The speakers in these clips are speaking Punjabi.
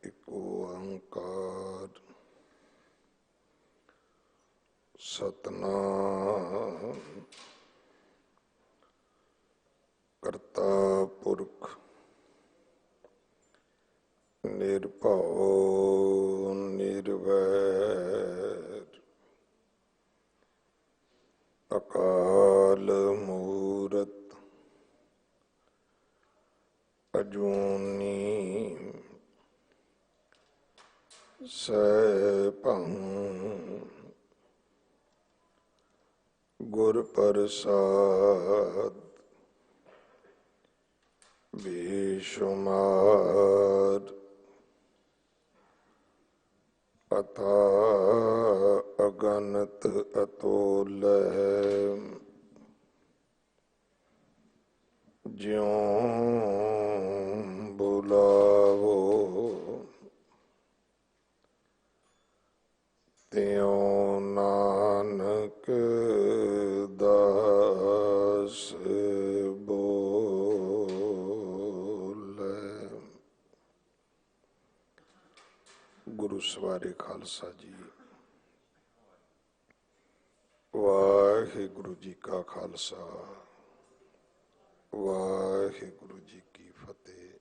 एक ओंकार सतनाम करता पुरख निर्भव निर्वैर अकाल मूरत अजूनी सैभं गुर प्रसाद बेशुमार अथा अगणित अतुल्य ज्यों बुलावो त्यों नानक दास बोले। गुरु सवारे खालसा जी। वाहिगुरु जी का खालसा वाहिगुरु जी की फतेह।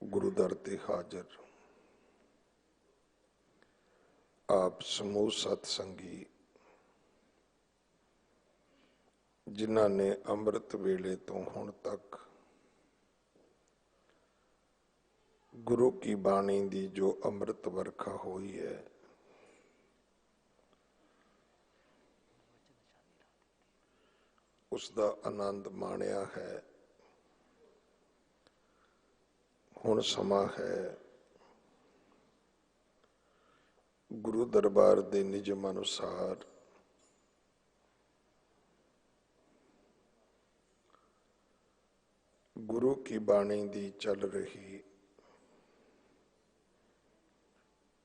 गुरु दर ते हाजर आप समूह सतसंगी जिन्हां ने अमृत वेले तो हुण तक गुरु की बाणी दी जो अमृत वर्खा हुई है उसका आनंद माणिया है। हुण समा है गुरु दरबार दे निजम अनुसार गुरु की बाणी दी चल रही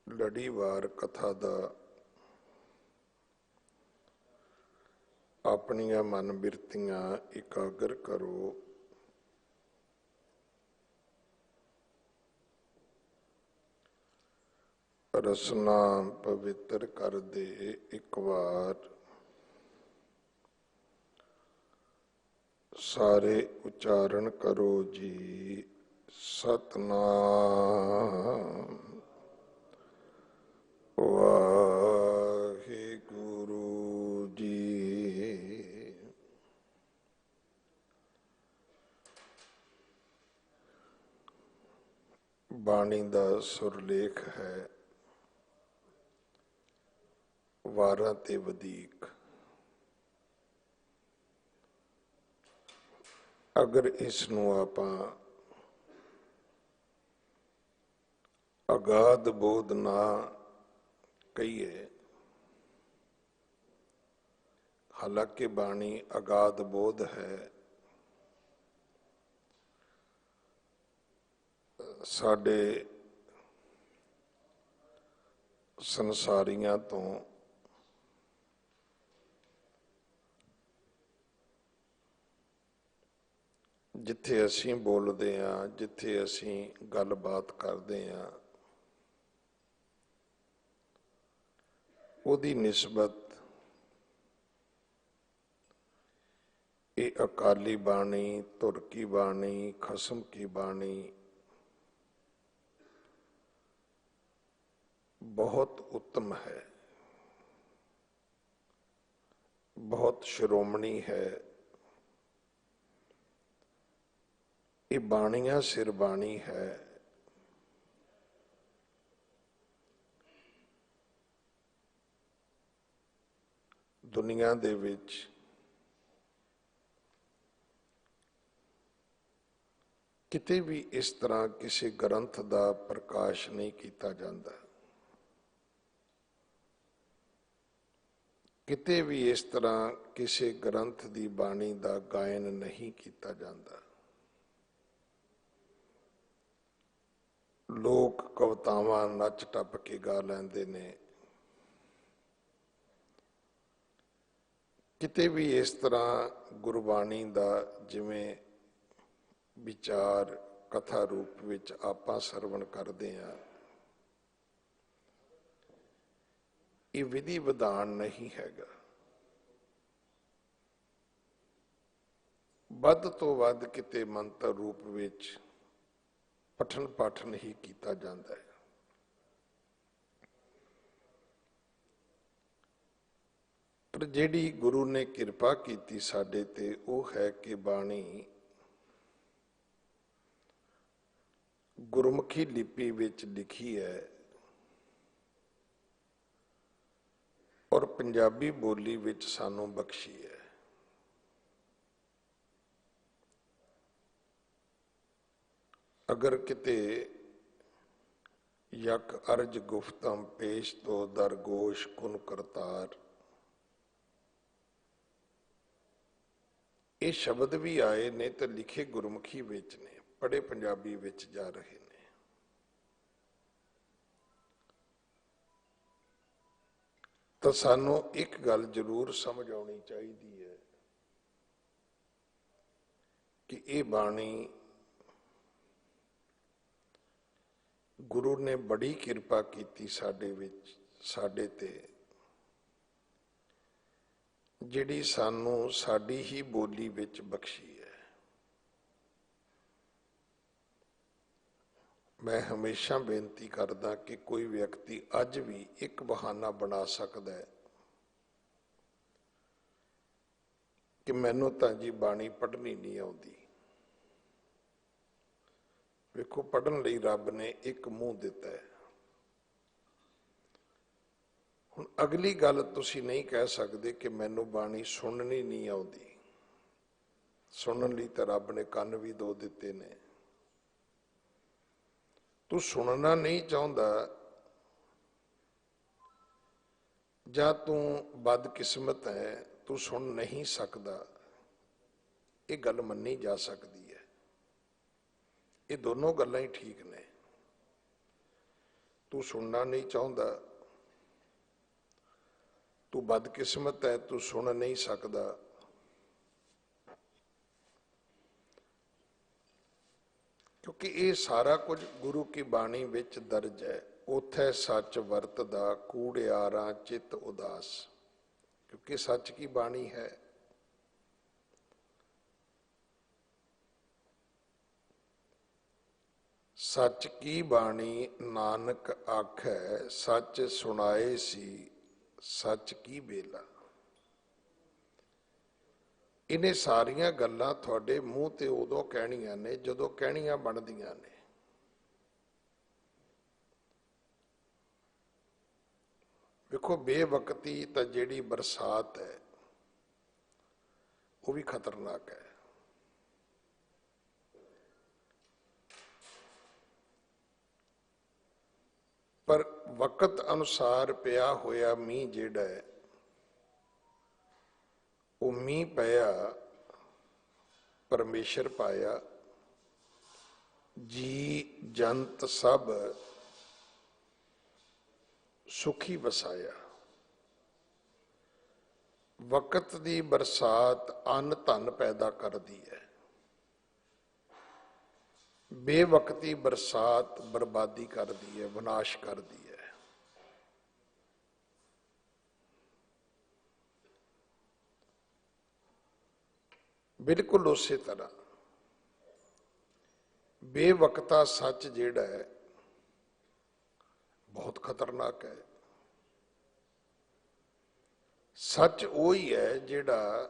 लड़ीवार कथा दा अपनियां मन बिरतियां एकागर करो। रसना पवित्र कर दे एक बार सारे उच्चारण करो जी सतनाम वाहिगुरु जी। बाणी दा सुरलेख है वारां ते वधीक। अगर इसनू आपां अगाध बोध ना कहिए, हालांकि बाणी अगाध बोध है, साडे संसारियां तो जिथे असीं बोलते हैं जिथे असीं गलबात करते हैं उहदी निस्बत ये अकाली बाणी धुर की बाणी खसम की बाणी बहुत उत्तम है, बहुत शिरोमणि है। ये बाणियां सिर बाणी है। दुनिया दे विच किते भी इस तरह किसी ग्रंथ का प्रकाश नहीं किया जाता, किते भी इस तरह किसी ग्रंथ की बाणी का गायन नहीं किया जाता। लोग कवितावां नच टप के गा लैंदे ने, किते भी इस तरह गुरबाणी का जिवें विचार ਕਥਾ ਰੂਪ ਵਿੱਚ ਆਪਾਂ ਸਰਵਣ ਕਰਦੇ ਹਾਂ, ਇਹ ਵਿਧੀ ਵਿਧਾਨ ਨਹੀਂ ਹੈਗਾ। ਵੱਧ ਤੋਂ ਵੱਧ ਕਿਤੇ ਮੰਤਰ ਰੂਪ ਵਿੱਚ ਪਠਨ ਪਾਠਨ ਹੀ ਕੀਤਾ ਜਾਂਦਾ ਹੈ। ਪਰ ਜਿਹੜੀ ਗੁਰੂ ਨੇ ਕਿਰਪਾ ਕੀਤੀ ਸਾਡੇ ਤੇ ਉਹ ਹੈ ਕਿ ਬਾਣੀ ਗੁਰਮੁਖੀ ਲਿਪੀ ਵਿੱਚ ਲਿਖੀ ਹੈ ਔਰ ਪੰਜਾਬੀ ਬੋਲੀ ਵਿੱਚ ਸਾਨੂੰ ਬਖਸ਼ੀ ਹੈ। ਅਗਰ ਕਿਤੇ ਯਕ ਅਰਜ ਗੁਫਤਮ ਪੇਸ਼ ਤੋਂ ਦਰਗੋਸ਼ ਕੁਨ ਕਰਤਾਰ, ਇਹ ਸ਼ਬਦ ਵੀ ਆਏ ਨੇ ਤੇ ਲਿਖੇ ਗੁਰਮੁਖੀ ਵਿੱਚ ਨੇ, ਪੜ੍ਹੇ ਪੰਜਾਬੀ ਵਿੱਚ ਜਾ ਰਹੇ ਨੇ। ਤਾਂ ਸਾਨੂੰ ਇੱਕ ਗੱਲ ਜ਼ਰੂਰ ਸਮਝ ਆਉਣੀ ਚਾਹੀਦੀ ਹੈ ਕਿ ਇਹ ਬਾਣੀ ਗੁਰੂ ਨੇ ਬੜੀ ਕਿਰਪਾ ਕੀਤੀ ਸਾਡੇ ਵਿੱਚ, ਸਾਡੇ ਤੇ, ਜਿਹੜੀ ਸਾਨੂੰ ਸਾਡੀ ਹੀ ਬੋਲੀ ਵਿੱਚ ਬਖਸ਼ੀ ਹੈ। ਮੈਂ ਹਮੇਸ਼ਾ ਬੇਨਤੀ ਕਰਦਾ ਕਿ ਕੋਈ ਵਿਅਕਤੀ ਅੱਜ ਵੀ ਇੱਕ ਬਹਾਨਾ ਬਣਾ ਸਕਦਾ ਹੈ ਕਿ ਮੈਨੂੰ ਤਾਂ ਜੀ ਬਾਣੀ ਪੜ੍ਹਨੀ ਨਹੀਂ ਆਉਂਦੀ। ਵੇਖੋ, ਪੜ੍ਹਨ ਲਈ ਰੱਬ ਨੇ ਇੱਕ ਮੂੰਹ ਦਿੱਤਾ ਹੈ। ਹੁਣ ਅਗਲੀ ਗੱਲ ਤੁਸੀਂ ਨਹੀਂ ਕਹਿ ਸਕਦੇ ਕਿ ਮੈਨੂੰ ਬਾਣੀ ਸੁਣਨੀ ਨਹੀਂ ਆਉਂਦੀ। ਸੁਣਨ ਲਈ ਤਾਂ ਰੱਬ ਨੇ ਕੰਨ ਵੀ ਦੋ ਦਿੱਤੇ ਨੇ। ਤੂੰ ਸੁਣਨਾ ਨਹੀਂ ਚਾਹੁੰਦਾ ਜਾਂ ਤੂੰ ਬਦਕਿਸਮਤ ਹੈ, ਤੂੰ ਸੁਣ ਨਹੀਂ ਸਕਦਾ, ਇਹ ਗੱਲ ਮੰਨੀ ਜਾ ਸਕਦੀ ਹੈ। ਇਹ ਦੋਨੋਂ ਗੱਲਾਂ ਹੀ ਠੀਕ ਨੇ। ਤੂੰ ਸੁਣਨਾ ਨਹੀਂ ਚਾਹੁੰਦਾ, ਤੂੰ ਬਦਕਿਸਮਤ ਹੈ, ਤੂੰ ਸੁਣ ਨਹੀਂ ਸਕਦਾ। ਕਿਉਂਕਿ ਇਹ ਸਾਰਾ ਕੁਝ ਗੁਰੂ ਕੀ ਬਾਣੀ ਵਿੱਚ ਦਰਜ ਹੈ। ਉਥੇ ਸੱਚ ਵਰਤਦਾ ਕੂੜਿਆਰਾਂ ਚਿੱਤ ਉਦਾਸ, ਕਿਉਂਕਿ ਸੱਚ ਕੀ ਬਾਣੀ ਹੈ। ਸੱਚ ਕੀ ਬਾਣੀ ਨਾਨਕ ਆਖੈ, ਸੱਚ ਸੁਣਾਏ ਸੀ ਸੱਚ ਕੀ ਬੇਲਾ। ਇਹਨੇ ਸਾਰੀਆਂ ਗੱਲਾਂ ਤੁਹਾਡੇ ਮੂੰਹ ਤੇ ਉਦੋਂ ਕਹਿਣੀਆਂ ਨੇ ਜਦੋਂ ਕਹਿਣੀਆਂ ਬਣਦੀਆਂ ਨੇ। ਵੇਖੋ, ਬੇਵਕਤੀ ਤਾਂ ਜਿਹੜੀ ਬਰਸਾਤ ਹੈ ਉਹ ਵੀ ਖਤਰਨਾਕ ਹੈ। ਪਰ ਵਕਤ ਅਨੁਸਾਰ ਪਿਆ ਹੋਇਆ ਮੀਂਹ ਜਿਹੜਾ ਹੈ, ਉਹ ਮੀਂਹ ਪਿਆ, ਪਰਮੇਸ਼ਰ ਪਾਇਆ, ਜੀ ਜੰਤ ਸਭ ਸੁਖੀ ਵਸਾਇਆ। ਵਕਤ ਦੀ ਬਰਸਾਤ ਅੰਨ ਧਨ ਪੈਦਾ ਕਰਦੀ ਹੈ, ਬੇਵਕਤੀ ਬਰਸਾਤ ਬਰਬਾਦੀ ਕਰਦੀ ਹੈ, ਵਿਨਾਸ਼ ਕਰਦੀ ਹੈ। ਬਿਲਕੁਲ ਉਸੇ ਤਰ੍ਹਾਂ ਬੇਵਕਤਾ ਸੱਚ ਜਿਹੜਾ ਹੈ ਬਹੁਤ ਖਤਰਨਾਕ ਹੈ। ਸੱਚ ਉਹ ਹੀ ਹੈ ਜਿਹੜਾ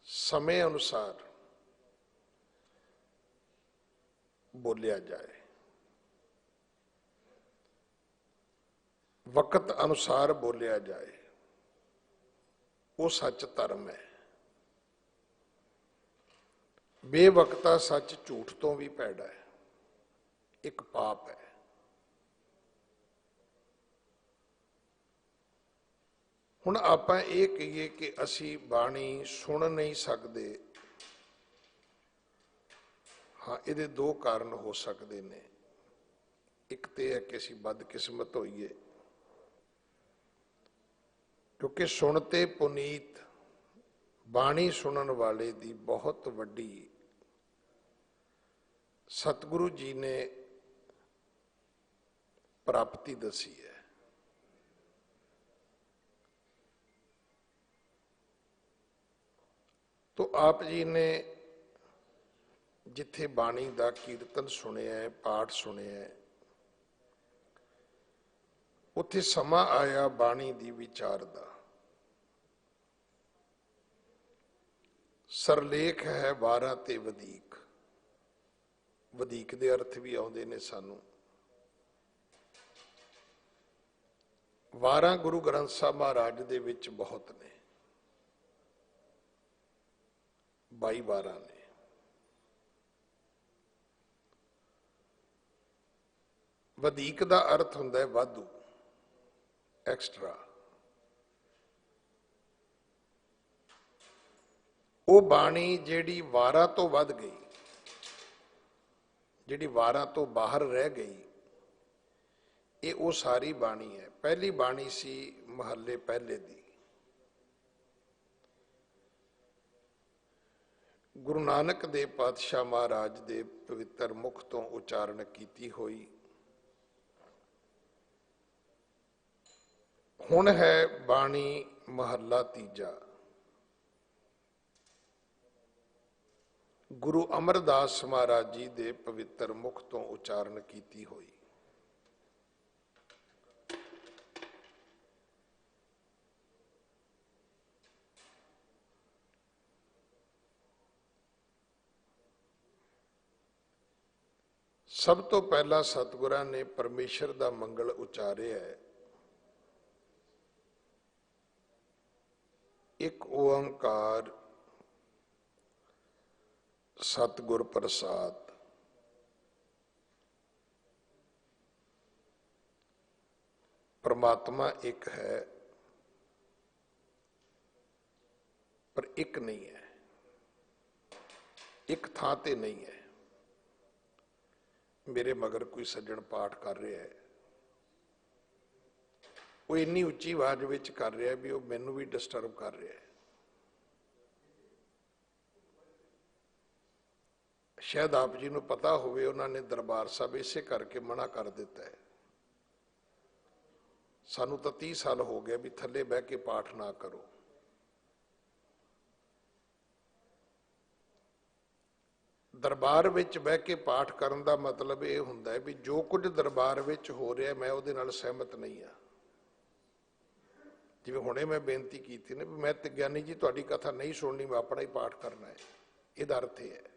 ਸਮੇਂ ਅਨੁਸਾਰ ਬੋਲਿਆ ਜਾਏ, ਵਕਤ ਅਨੁਸਾਰ ਬੋਲਿਆ ਜਾਏ, ਉਹ ਸੱਚ ਧਰਮ ਹੈ। ਬੇਵਕਤਾ ਸੱਚ ਝੂਠ ਤੋਂ ਵੀ ਭੈੜਾ ਹੈ, ਇੱਕ ਪਾਪ ਹੈ। ਹੁਣ ਆਪਾਂ ਇਹ ਕਹੀਏ ਕਿ ਅਸੀਂ ਬਾਣੀ ਸੁਣ ਨਹੀਂ ਸਕਦੇ, ਹਾਂ, ਇਹਦੇ ਦੋ ਕਾਰਨ ਹੋ ਸਕਦੇ ਨੇ। ਇੱਕ ਤੇ ਹੈ ਕਿ ਅਸੀਂ ਬਦਕਿਸਮਤ ਹੋਈਏ, ਕਿਉਂਕਿ ਸੁਣਤੇ ਪੁਨੀਤ, ਬਾਣੀ ਸੁਣਨ ਵਾਲੇ ਦੀ ਬਹੁਤ ਵੱਡੀ सतगुरु जी ने प्राप्ति दसी है। तो आप जी ने जिथे बाणी का कीर्तन सुनिया है, पाठ सुनिया है, उथे समा आया बाणी दी विचार दा। सरलेख है वारा ते वधीक। वधीक दे अर्थ भी आउंदे ने सानू। वारा गुरु ग्रंथ साहब महाराज दे विच बहुत ने, 22 वारा ने। वधीक दा अर्थ हुंदा है वाधू, एक्स्ट्रा। वो बाणी जिहड़ी वारा तो वध गई, जिहड़ी वारा तो बाहर रह गई, ये वो सारी बाणी है। पहली बाणी सी महल्ले पहले दी, गुरु नानक देव पातशाह महाराज दे पवित्र मुख तो उचारण कीती होई। हुण है बाणी महला तीजा, गुरु अमरदास महाराज जी दे पवित्र मुख तो उचारण कीती होई। सब तो पहला सतगुरां ने परमेश्वर दा मंगल उचारिया है। एक ओंकार सतगुर प्रसाद। परमात्मा एक है, पर एक नहीं है, एक थां ते नहीं है। मेरे मगर कोई सज्जण पाठ कर रहा है, वो इन्नी उच्ची आवाज विच कर रहा है भी वो मैनू भी डिस्टर्ब कर रहा है। शायद आप जी नूं पता होवे, उन्होंने दरबार साहब इसे करके मना कर दिता है। सानू तो 30 साल हो गए भी थले बह के पाठ ना करो। दरबार विच बह के पाठ करन दा मतलब ये हुंदा है भी जो कुछ दरबार विच हो रहा मैं उहदे नाल सहमत नहीं हाँ। जिवें हुणे मैं बेनती की थी ना भी मैं ते ज्ञानी जी तुहाडी कथा नहीं सुननी, मैं अपना ही पाठ करना है, इहदा अर्थ है।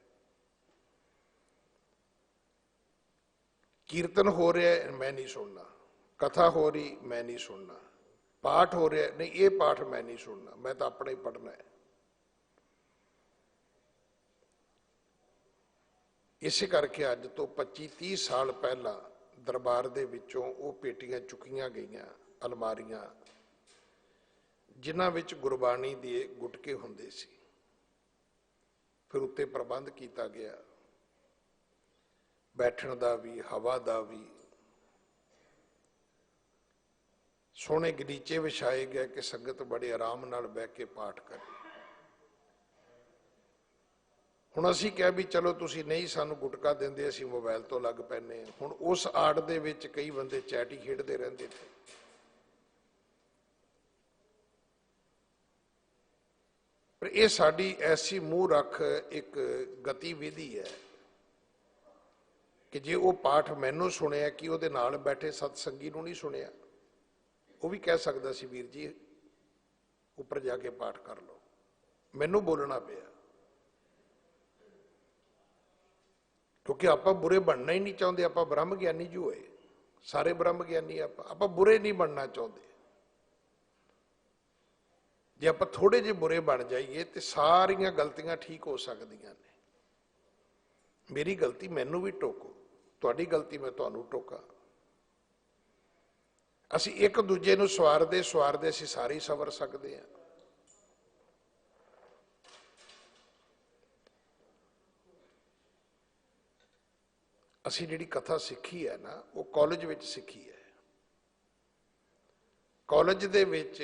कीर्तन हो रहा है मैं नहीं सुनना, कथा हो रही मैं नहीं सुनना, पाठ हो रहा है नहीं ये पाठ मैं नहीं सुनना, मैं तो अपना ही पढ़ना है। इस करके अज तो 25-30 साल पहला दरबार दे विचों वो पेटियां चुकियां गईयां, अलमारियां जिन्हां विच गुरबाणी दे गुटके हुंदे सी। फिर उत्ते प्रबंध किया गया, बैठण दा भी, हवा दा भी। सोहणे गलीचे विछाए गए कि संगत बड़े आराम नाल बह के पाठ करे। हुण असीं कहा भी चलो तुसीं नहीं सानू गुटका दिंदे, असीं मोबाइल तो लग पैने। हुण उस आड़ दे विच कई बंदे चैट ही खेडदे रहिंदे थे। पर यह साडी ऐसी मूँह रख एक गतिविधि है कि जे वो पाठ मैनू सुनिया कि उहदे नाल बैठे सतसंगी नूं नहीं सुनिया, वो भी कह सकदा सी वीर जी उपर जाके पाठ कर लो, मैनू बोलना पिया। क्योंकि आप बुरे बनना ही नहीं चाहते, आप ब्रह्म ज्ञानी जो है, सारे ब्रह्म ज्ञानी आप बुरे नहीं बनना चाहते। जे आप थोड़े जे बुरे बन जाइए तो सारिया गलतियां ठीक हो सकदियां ने। मेरी गलती मैनू भी टोको, तुहाडी गलती मैं तुहानू टोका। असी एक दूजे नूं सवारदे सवारदे असी सारे सवर सकते हैं। असी जिहड़ी कथा सीखी है ना वो कॉलेज विच सीखी है। कॉलेज दे विच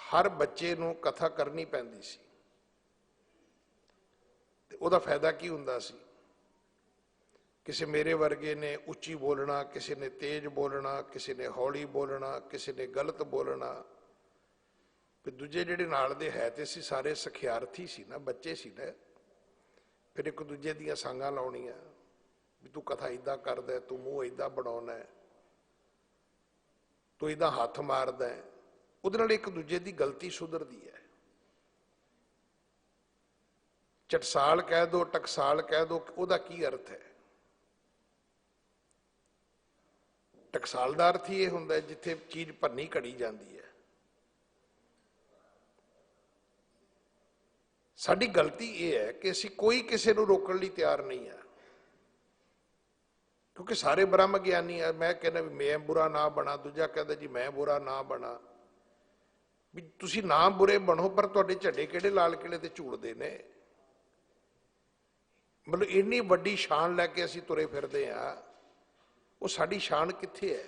हर बच्चे नूं कथा करनी पैंदी सी। ते उहदा फायदा की हुंदा सी, किसी मेरे वर्गे ने उच्ची बोलना, किसी ने तेज बोलना, किसी ने हौली बोलना, किसी ने गलत बोलना। फिर दूजे जिहड़े नाल दे है ते सी सारे सखियार्थी सी ना, बच्चे सी ना। फिर एक दूजे दियां सांगां लाउणियां भी तू कथा इदां करदा, तू मूँह इदां बनाउणा, तू इदां हत्थ मारदा। उहदे नाल एक दूजे दी गलती सुधरदी है। चटसाल कह दो, टकसाल कह दो, उहदा की अर्थ है? टकसाल दा अर्थ ही ये हुंदा है जिथे चीज भन्नी घड़ी जाती है। साडी गलती ये है कि असीं कोई किसी नूं रोकण लई तैयार नहीं है, क्योंकि सारे ब्रह्म ज्ञानी है। मैं कहना भी मैं बुरा ना बना, दूजा कहता जी मैं बुरा ना बना। भी तुसीं ना बुरे बनो, पर तुहाडे झंडे किहड़े लाल किले ते झूलदे ने? मतलब इन्नी वड्डी शान लैके असीं तुरे फिरदे आ, वो साडी शान कित्थे है?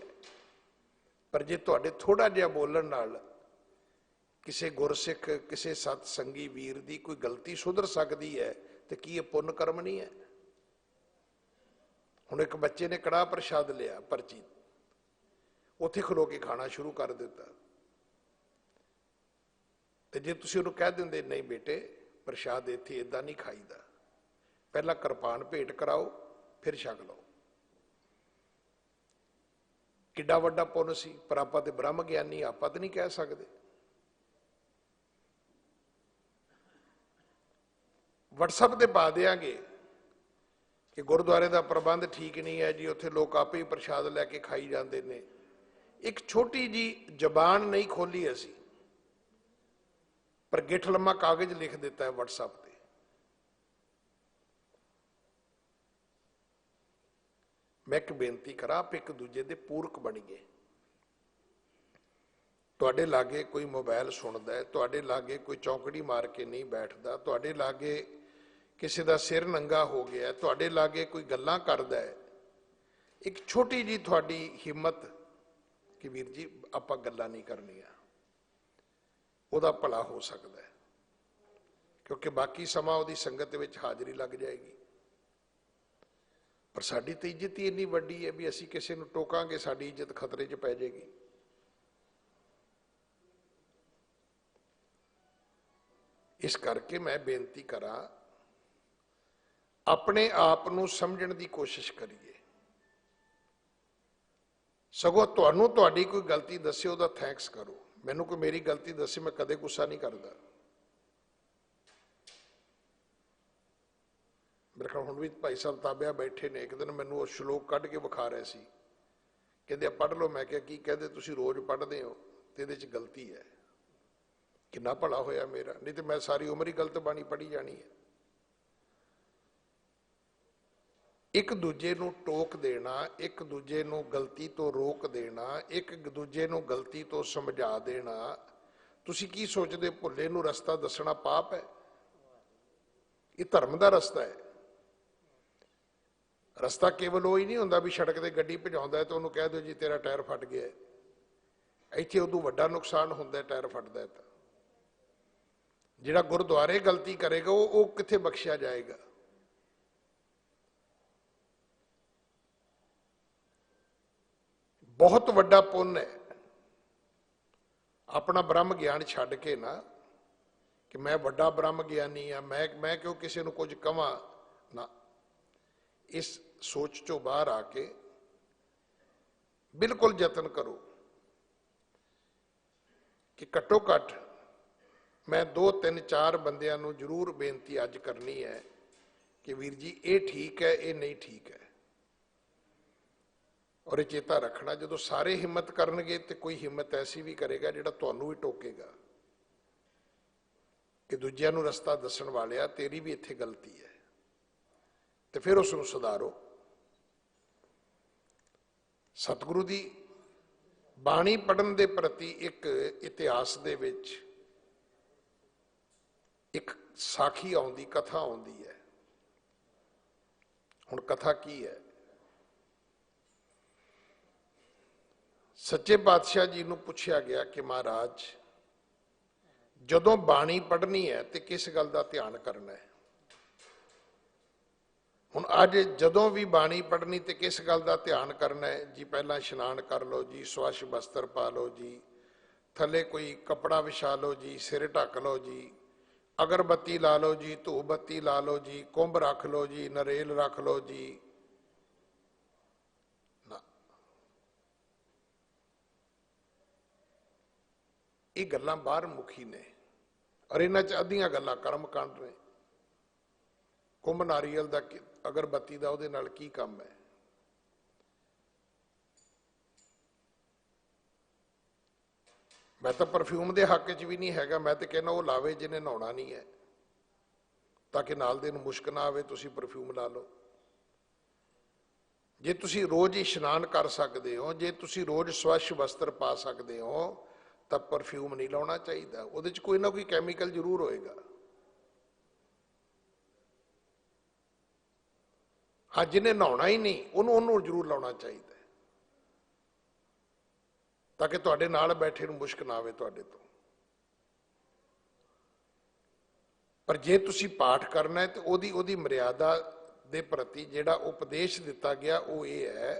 पर जे तुहाडे थोड़ा जिहा बोलण नाल किसी गुरसिख, किसी सतसंगी वीर दी कोई गलती सुधर सकती है, तो की ये पुण्य कर्म नहीं है? हुण एक बच्चे ने कड़ाह प्रसाद लिया पर्ची, उत्थे खलो के खाना शुरू कर दिता। तो जे तुसीं उहनूं कह दिंदे नहीं बेटे प्रसाद इत्थे इदां नहीं खाईदा, पहला किरपान भेंट कराओ फिर छक लो, किड्डा वड्डा पुण्य सी। पर आपां ते ब्रह्म ज्ञानी, आपां ते नहीं कह सकदे। WhatsApp ते पा देंगे कि गुरुद्वारे का प्रबंध ठीक नहीं है जी, उत्थे लोग आपे ही प्रसाद लैके खाई जाते हैं। एक छोटी जी जबान नहीं खोली असी, पर गिठ लम्मा कागज लिख दिता है WhatsApp ते। मैं एक बेनती करा, आप एक दूजे दे पूरक बणीए। तुहाडे लागे कोई मोबाइल सुनदा है, तुहाडे लागे कोई चौंकड़ी मार के नहीं बैठदा, तुहाडे लागे किसी का सिर नंगा हो गया, तुहाडे लागे कोई गल्लां करदा है, एक छोटी जी तुहाडी हिम्मत कि वीर जी आपां गल्लां नहीं करनियां, उहदा भला हो सकदा है। क्योंकि बाकी समा उहदी संगत विच हाजरी लग जाएगी। पर साडी ते इज्जत ही इन्नी वड्डी है भी असीं किसी नूं टोकांगे साडी इज्जत खतरे 'च पै जाएगी। इस करके मैं बेनती करा, अपने आप नूं समझण दी कोशिश करिए। सगों तुहानूं तुहाडी कोई गलती दस्से उहदा थैंक्स करो। मैनूं कोई मेरी गलती दस्से मैं कदे गुस्सा नहीं करदा। मेरे ख्याल हुण भी भाई साहब ताबिया बैठे ने, एक दिन मैनूं वो श्लोक कढ के विखा रहे सी, कहंदे पढ़ लो। मैं कहा की कहते तुसीं रोज़ पढ़दे हो ते इहदे च गलती है। किन्ना भला होया मेरा, नहीं तो मैं सारी उम्र ही गलत बाणी पढ़ी जानी है। एक दूजे नूं टोक देना, एक दूजे नूं गलती तो रोक देना, एक दूजे नूं गलती तो समझा देना, तुसीं की सोचदे भुल्ले नूं रस्ता दसना पाप है? ये धर्म का रस्ता है। रस्ता केवल वो ही नहीं होंदा भी सड़क ते गड्डी भजाउंदा है तो उन्होंने कह दो जी तेरा टायर फट गया। इत्थे उदों वड्डा नुकसान हुंदा है टायर फटदा है। तां जिहड़ा गुरुद्वारे गलती करेगा वो कित्थे बख्शिया जाएगा? बहुत वड्डा पुण्य है अपना ब्रह्म ज्ञान छड्ड के ना कि मैं वड्डा ब्रह्म ज्ञानी हाँ, मैं क्यों किसी नूं कुछ कवां ना। इस सोच चों बाहर आके बिल्कुल यतन करो कि घट्टो घट मैं 2 3 4 बंदियां नूं जरूर बेनती अज करनी है कि वीर जी ये ठीक है, ये नहीं ठीक है। और ये चेता रखना जो सारे हिम्मत करनगे तो कोई हिम्मत ऐसी भी करेगा जिहड़ा तुहानूं भी टोकेगा कि दूजिਆਂ नूं रस्ता दस्सण वालिया तेरी भी इत्थे गलती है, तो फिर उसनूं सुधारो। सतगुरु दी बाणी पढ़न दे प्रति एक इतिहास दे विच एक साखी आउंदी, कथा आउंदी है। हुण कथा की है? सच्चे पातशाह जी नूं पुछया गया कि महाराज जदों बाणी पढ़नी है तो किस गल का ध्यान करना है? ਹੁਣ ਅੱਜ ਜਦੋਂ ਵੀ ਬਾਣੀ ਪੜ੍ਹਨੀ ਤੇ ਕਿਸ ਗੱਲ ਦਾ ਧਿਆਨ ਕਰਨਾ ਹੈ ਜੀ? ਪਹਿਲਾਂ ਇਸ਼ਨਾਨ ਕਰ ਲਓ ਜੀ, ਸਵੱਛ ਵਸਤਰ ਪਾ ਲਓ ਜੀ, ਥੱਲੇ ਕੋਈ ਕੱਪੜਾ ਵਿਛਾ ਲਓ ਜੀ, ਸਿਰ ਢੱਕ ਲਓ ਜੀ, ਅਗਰਬੱਤੀ ਲਾ ਲਓ ਜੀ, ਧੂਪ ਬੱਤੀ ਲਾ ਲਓ ਜੀ, ਕੁੰਭ ਰੱਖ ਲਓ ਜੀ, ਨਰੇਲ ਰੱਖ ਲਓ ਜੀ। ਨਾ, ਇਹ ਗੱਲਾਂ ਬਾਹਰ ਮੁਖੀ ਨੇ, ਔਰ ਇਹਨਾਂ 'ਚ ਅੱਧੀਆਂ ਗੱਲਾਂ ਕਰਮ ਕਾਂਡ ਨੇ। ਕੁੰਭ ਨਾਰੀਅਲ ਦਾ, ਅਗਰਬੱਤੀ ਦਾ ਉਹਦੇ ਨਾਲ ਕੀ ਕੰਮ ਹੈ? ਮੈਂ ਤਾਂ ਪਰਫਿਊਮ ਦੇ ਹੱਕ 'ਚ ਵੀ ਨਹੀਂ ਹੈਗਾ। ਮੈਂ ਤਾਂ ਕਹਿੰਦਾ ਉਹ ਲਾਵੇ ਜਿਹਨੇ ਨਹਾਉਣਾ ਨਹੀਂ ਹੈ, ਤਾਂ ਕਿ ਨਾਲ ਦੇ ਨੂੰ ਮੁਸ਼ਕ ਨਾ ਆਵੇ। ਤੁਸੀਂ ਪਰਫਿਊਮ ਲਾ ਲਓ। ਜੇ ਤੁਸੀਂ ਰੋਜ਼ ਇਸ਼ਨਾਨ ਕਰ ਸਕਦੇ ਹੋ, ਜੇ ਤੁਸੀਂ ਰੋਜ਼ ਸਵੱਛ ਵਸਤਰ ਪਾ ਸਕਦੇ ਹੋ, ਤਾਂ ਪਰਫਿਊਮ ਨਹੀਂ ਲਾਉਣਾ ਚਾਹੀਦਾ। ਉਹਦੇ 'ਚ ਕੋਈ ਨਾ ਕੋਈ ਕੈਮੀਕਲ ਜ਼ਰੂਰ ਹੋਏਗਾ। ਹਾਂ, ਜਿਹਨੇ ਨਹਾਉਣਾ ਹੀ ਨਹੀਂ ਉਹਨੂੰ ਜ਼ਰੂਰ ਲਾਉਣਾ ਚਾਹੀਦਾ, ਤਾਂ ਕਿ ਤੁਹਾਡੇ ਨਾਲ ਬੈਠੇ ਨੂੰ ਮੁਸ਼ਕ ਨਾ ਆਵੇ ਤੁਹਾਡੇ ਤੋਂ। ਪਰ ਜੇ ਤੁਸੀਂ ਪਾਠ ਕਰਨਾ ਹੈ ਤੇ ਉਹਦੀ ਮਰਿਆਦਾ ਦੇ ਪ੍ਰਤੀ ਜਿਹੜਾ ਉਪਦੇਸ਼ ਦਿੱਤਾ ਗਿਆ ਉਹ ਇਹ ਹੈ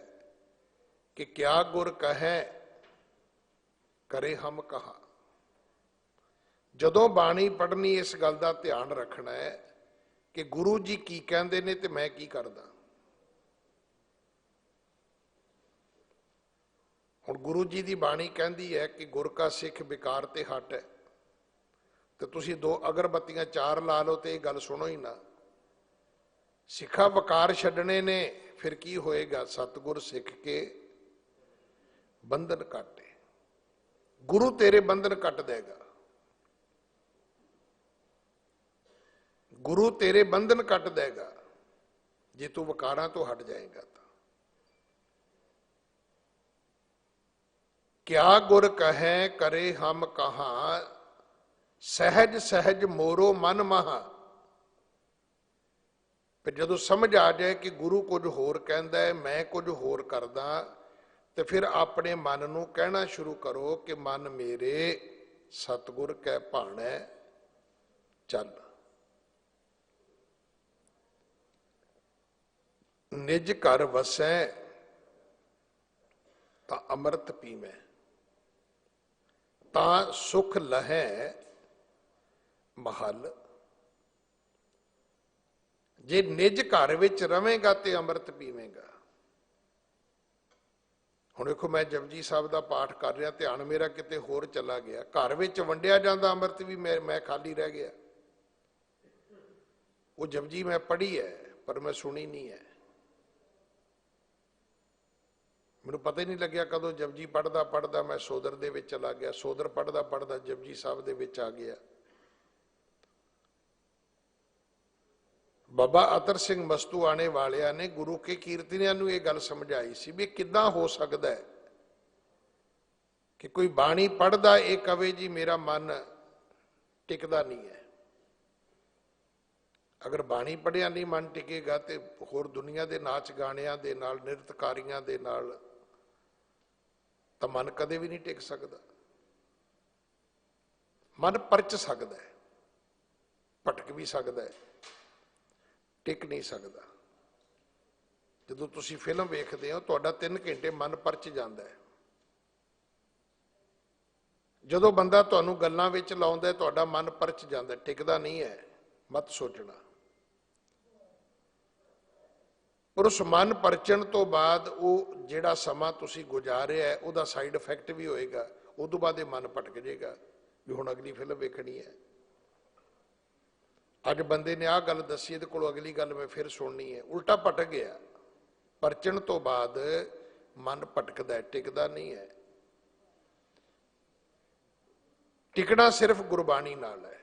ਕਿ ਕਿਆ ਗੁਰ ਕਹੈ ਕਰੇ ਹਮ ਕਹਾ। ਜਦੋਂ ਬਾਣੀ ਪੜ੍ਹਨੀ ਇਸ ਗੱਲ ਦਾ ਧਿਆਨ ਰੱਖਣਾ ਹੈ ਕਿ ਗੁਰੂ ਜੀ ਕੀ ਕਹਿੰਦੇ ਨੇ ਤੇ ਮੈਂ ਕੀ ਕਰਦਾ। ਹੁਣ ਗੁਰੂ ਜੀ ਦੀ ਬਾਣੀ ਕਹਿੰਦੀ ਹੈ ਕਿ ਗੁਰ ਕਾ ਸਿੱਖ ਵਿਕਾਰ ਤੇ ਹਟ ਹੈ, ਤੇ ਤੁਸੀਂ 2 ਅਗਰਬੱਤੀਆਂ 4 ਲਾ ਲਓ ਤੇ ਇਹ ਗੱਲ ਸੁਣੋ ਹੀ ਨਾ। ਸਿੱਖਾ ਵਿਕਾਰ ਛੱਡਣੇ ਨੇ, ਫਿਰ ਕੀ ਹੋਏਗਾ? ਸਤਿਗੁਰ ਸਿੱਖ ਕੇ ਬੰਧਨ ਕਾਟੇ। ਗੁਰੂ ਤੇਰੇ ਬੰਧਨ ਕੱਟ ਦੇਗਾ, ਗੁਰੂ ਤੇਰੇ ਬੰਧਨ ਕੱਟ ਦੇਗਾ ਜੇ ਤੂੰ ਵਿਕਾਰਾਂ ਤੋਂ ਹਟ ਜਾਏਗਾ ਤਾਂ। ਕਿਆ ਗੁਰ ਕਹੈ ਕਰੇ ਹਮ ਕਹਾ, ਸਹਿਜ ਸਹਿਜ ਮੋਰੋ ਮਨ ਮਹਾ। ਪਰ ਜਦੋਂ ਸਮਝ ਆ ਜਾਏ ਕਿ ਗੁਰੂ ਕੁਝ ਹੋਰ ਕਹਿੰਦਾ ਹੈ, ਮੈਂ ਕੁਝ ਹੋਰ ਕਰਦਾ, ਤੇ ਫਿਰ ਆਪਣੇ ਮਨ ਨੂੰ ਕਹਿਣਾ ਸ਼ੁਰੂ ਕਰੋ ਕਿ ਮਨ ਮੇਰੇ ਸਤਿਗੁਰ ਕੈ ਭਾਣੈ ਚੱਲ। ਨਿਜ ਘਰ ਵਸੈ ਤਾਂ ਅੰਮ੍ਰਿਤ ਪੀਵੈ, ਤਾਂ ਸੁਖ ਲਹੈ ਮਹਲ। ਜੇ ਨਿਜ ਘਰ ਵਿੱਚ ਰਵੇਂਗਾ ਤੇ ਅੰਮ੍ਰਿਤ ਪੀਵੇਂਗਾ। ਹੁਣ ਦੇਖੋ, ਮੈਂ ਜਪਜੀ ਸਾਹਿਬ ਦਾ ਪਾਠ ਕਰ ਰਿਹਾ, ਧਿਆਨ ਮੇਰਾ ਕਿਤੇ ਹੋਰ ਚਲਾ ਗਿਆ। ਘਰ ਵਿੱਚ ਵੰਡਿਆ ਜਾਂਦਾ ਅੰਮ੍ਰਿਤ ਵੀ ਮੈਂ ਖਾਲੀ ਰਹਿ ਗਿਆ। ਉਹ ਜਪਜੀ ਮੈਂ ਪੜ੍ਹੀ ਹੈ ਪਰ ਮੈਂ ਸੁਣੀ ਨਹੀਂ ਹੈ। ਮੈਨੂੰ ਪਤਾ ਹੀ ਨਹੀਂ ਲੱਗਿਆ ਕਦੋਂ ਜਪਜੀ ਪੜ੍ਹਦਾ ਪੜ੍ਹਦਾ ਮੈਂ ਸੋਦਰ ਦੇ ਵਿੱਚ ਚਲਾ ਗਿਆ, ਸੋਦਰ ਪੜ੍ਹਦਾ ਪੜ੍ਹਦਾ ਜਪਜੀ ਸਾਹਿਬ ਦੇ ਵਿੱਚ ਆ ਗਿਆ। ਬਾਬਾ ਅਤਰ ਸਿੰਘ ਮਸਤੂਆਣੇ ਵਾਲਿਆਂ ਨੇ ਗੁਰੂ ਕੇ ਕੀਰਤਨੀਆਂ ਨੂੰ ਇਹ ਗੱਲ ਸਮਝਾਈ ਸੀ ਵੀ ਕਿੱਦਾਂ ਹੋ ਸਕਦਾ ਹੈ ਕਿ ਕੋਈ ਬਾਣੀ ਪੜ੍ਹਦਾ ਇਹ ਕਵੇ ਜੀ ਮੇਰਾ ਮਨ ਟਿਕਦਾ ਨਹੀਂ ਹੈ। ਅਗਰ ਬਾਣੀ ਪੜ੍ਹਿਆ ਨਹੀਂ ਮਨ ਟਿਕੇਗਾ ਤੇ ਹੋਰ ਦੁਨੀਆ ਦੇ ਨਾਚ ਗਾਣਿਆਂ ਦੇ ਨਾਲ, ਨਿਰਤਕਾਰੀਆਂ ਦੇ ਨਾਲ ਤਾਂ ਮਨ ਕਦੇ ਵੀ ਨਹੀਂ ਟਿਕ ਸਕਦਾ। ਮਨ ਪਰਚ ਸਕਦਾ ਹੈ, ਭਟਕ ਵੀ ਸਕਦਾ ਹੈ, ਟਿਕ ਨਹੀਂ ਸਕਦਾ। ਜਦੋਂ ਤੁਸੀਂ ਫਿਲਮ ਵੇਖਦੇ ਹੋ ਤੁਹਾਡਾ 3 ਘੰਟੇ ਮਨ ਪਰਚ ਜਾਂਦਾ ਹੈ। ਜਦੋਂ ਬੰਦਾ ਤੁਹਾਨੂੰ ਗੱਲਾਂ ਵਿੱਚ ਲਾਉਂਦਾ ਤੁਹਾਡਾ ਮਨ ਪਰਚ ਜਾਂਦਾ, ਟਿਕਦਾ ਨਹੀਂ ਹੈ। ਮਤ ਸੋਚਣਾ। ਪਰ ਉਸ ਮਨ ਪਰਚਣ ਤੋਂ ਬਾਅਦ ਉਹ ਜਿਹੜਾ ਸਮਾਂ ਤੁਸੀਂ ਗੁਜ਼ਾਰਿਆ ਹੈ ਉਹਦਾ ਸਾਈਡ ਇਫੈਕਟ ਵੀ ਹੋਏਗਾ। ਉਸ ਤੋਂ ਬਾਅਦ ਇਹ ਮਨ ਭਟਕ ਜਾਏਗਾ ਵੀ ਹੁਣ ਅਗਲੀ ਫਿਲਮ ਵੇਖਣੀ ਹੈ। ਅੱਜ ਬੰਦੇ ਨੇ ਆਹ ਗੱਲ ਦੱਸੀ, ਇਹਦੇ ਕੋਲੋਂ ਅਗਲੀ ਗੱਲ ਮੈਂ ਫਿਰ ਸੁਣਨੀ ਹੈ। ਉਲਟਾ ਭਟਕ ਗਿਆ। ਪਰਚਣ ਤੋਂ ਬਾਅਦ ਮਨ ਭਟਕਦਾ, ਟਿਕਦਾ ਨਹੀਂ ਹੈ। ਟਿਕਣਾ ਸਿਰਫ ਗੁਰਬਾਣੀ ਨਾਲ ਹੈ।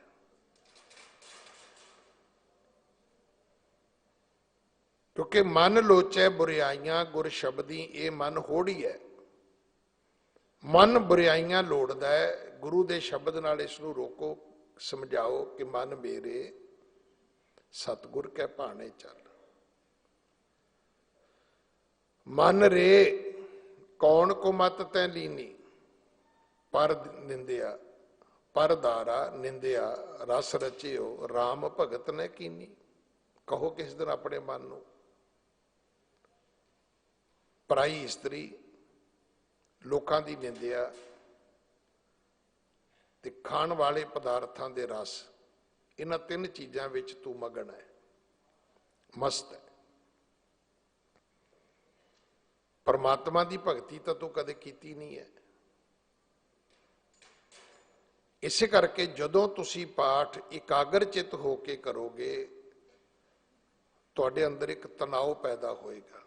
ਕਿਉਂਕਿ ਮਨ ਲੋਚੈ ਬੁਰਿਆਈਆਂ ਗੁਰ ਸ਼ਬਦੀ, ਇਹ ਮਨ ਹੋੜੀ ਹੈ। ਮਨ ਬੁਰਿਆਈਆਂ ਲੋੜਦਾ ਹੈ, ਗੁਰੂ ਦੇ ਸ਼ਬਦ ਨਾਲ ਇਸ ਨੂੰ ਰੋਕੋ, ਸਮਝਾਓ ਕਿ ਮਨ ਮੇਰੇ ਸਤਿਗੁਰ ਕੈ ਭਾਣੇ ਚੱਲ। ਮਨ ਰੇ ਕੌਣ ਕੋ ਮਤ ਤੈ ਲੀਨੀ, ਪਰ ਨਿੰਦਿਆ ਪਰ ਦਾਰਾ ਨਿੰਦਿਆ ਰਸ ਰਚਿਓ RAM ਭਗਤ ਨੇ ਕੀਨੀ। ਕਹੋ ਕਿਸ ਦਿਨ ਆਪਣੇ ਮਨ ਨੂੰ ਪਰਾਈ ਇਸਤਰੀ, ਲੋਕਾਂ ਦੀ ਨਿੰਦਿਆ ਤੇ ਖਾਣ ਵਾਲੇ ਪਦਾਰਥਾਂ ਦੇ ਰਸ, ਇਹਨਾਂ ਤਿੰਨ ਚੀਜ਼ਾਂ ਵਿੱਚ ਤੂੰ ਮਗਨ ਹੈ, ਮਸਤ ਹੈ। ਪਰਮਾਤਮਾ ਦੀ ਭਗਤੀ ਤਾਂ ਤੂੰ ਕਦੇ ਕੀਤੀ ਨਹੀਂ ਹੈ। ਇਸੇ ਕਰਕੇ ਜਦੋਂ ਤੁਸੀਂ ਪਾਠ ਇਕਾਗਰ ਚਿੱਤ ਹੋ ਕੇ ਕਰੋਗੇ, ਤੁਹਾਡੇ ਅੰਦਰ ਇੱਕ ਤਣਾਅ ਪੈਦਾ ਹੋਏਗਾ,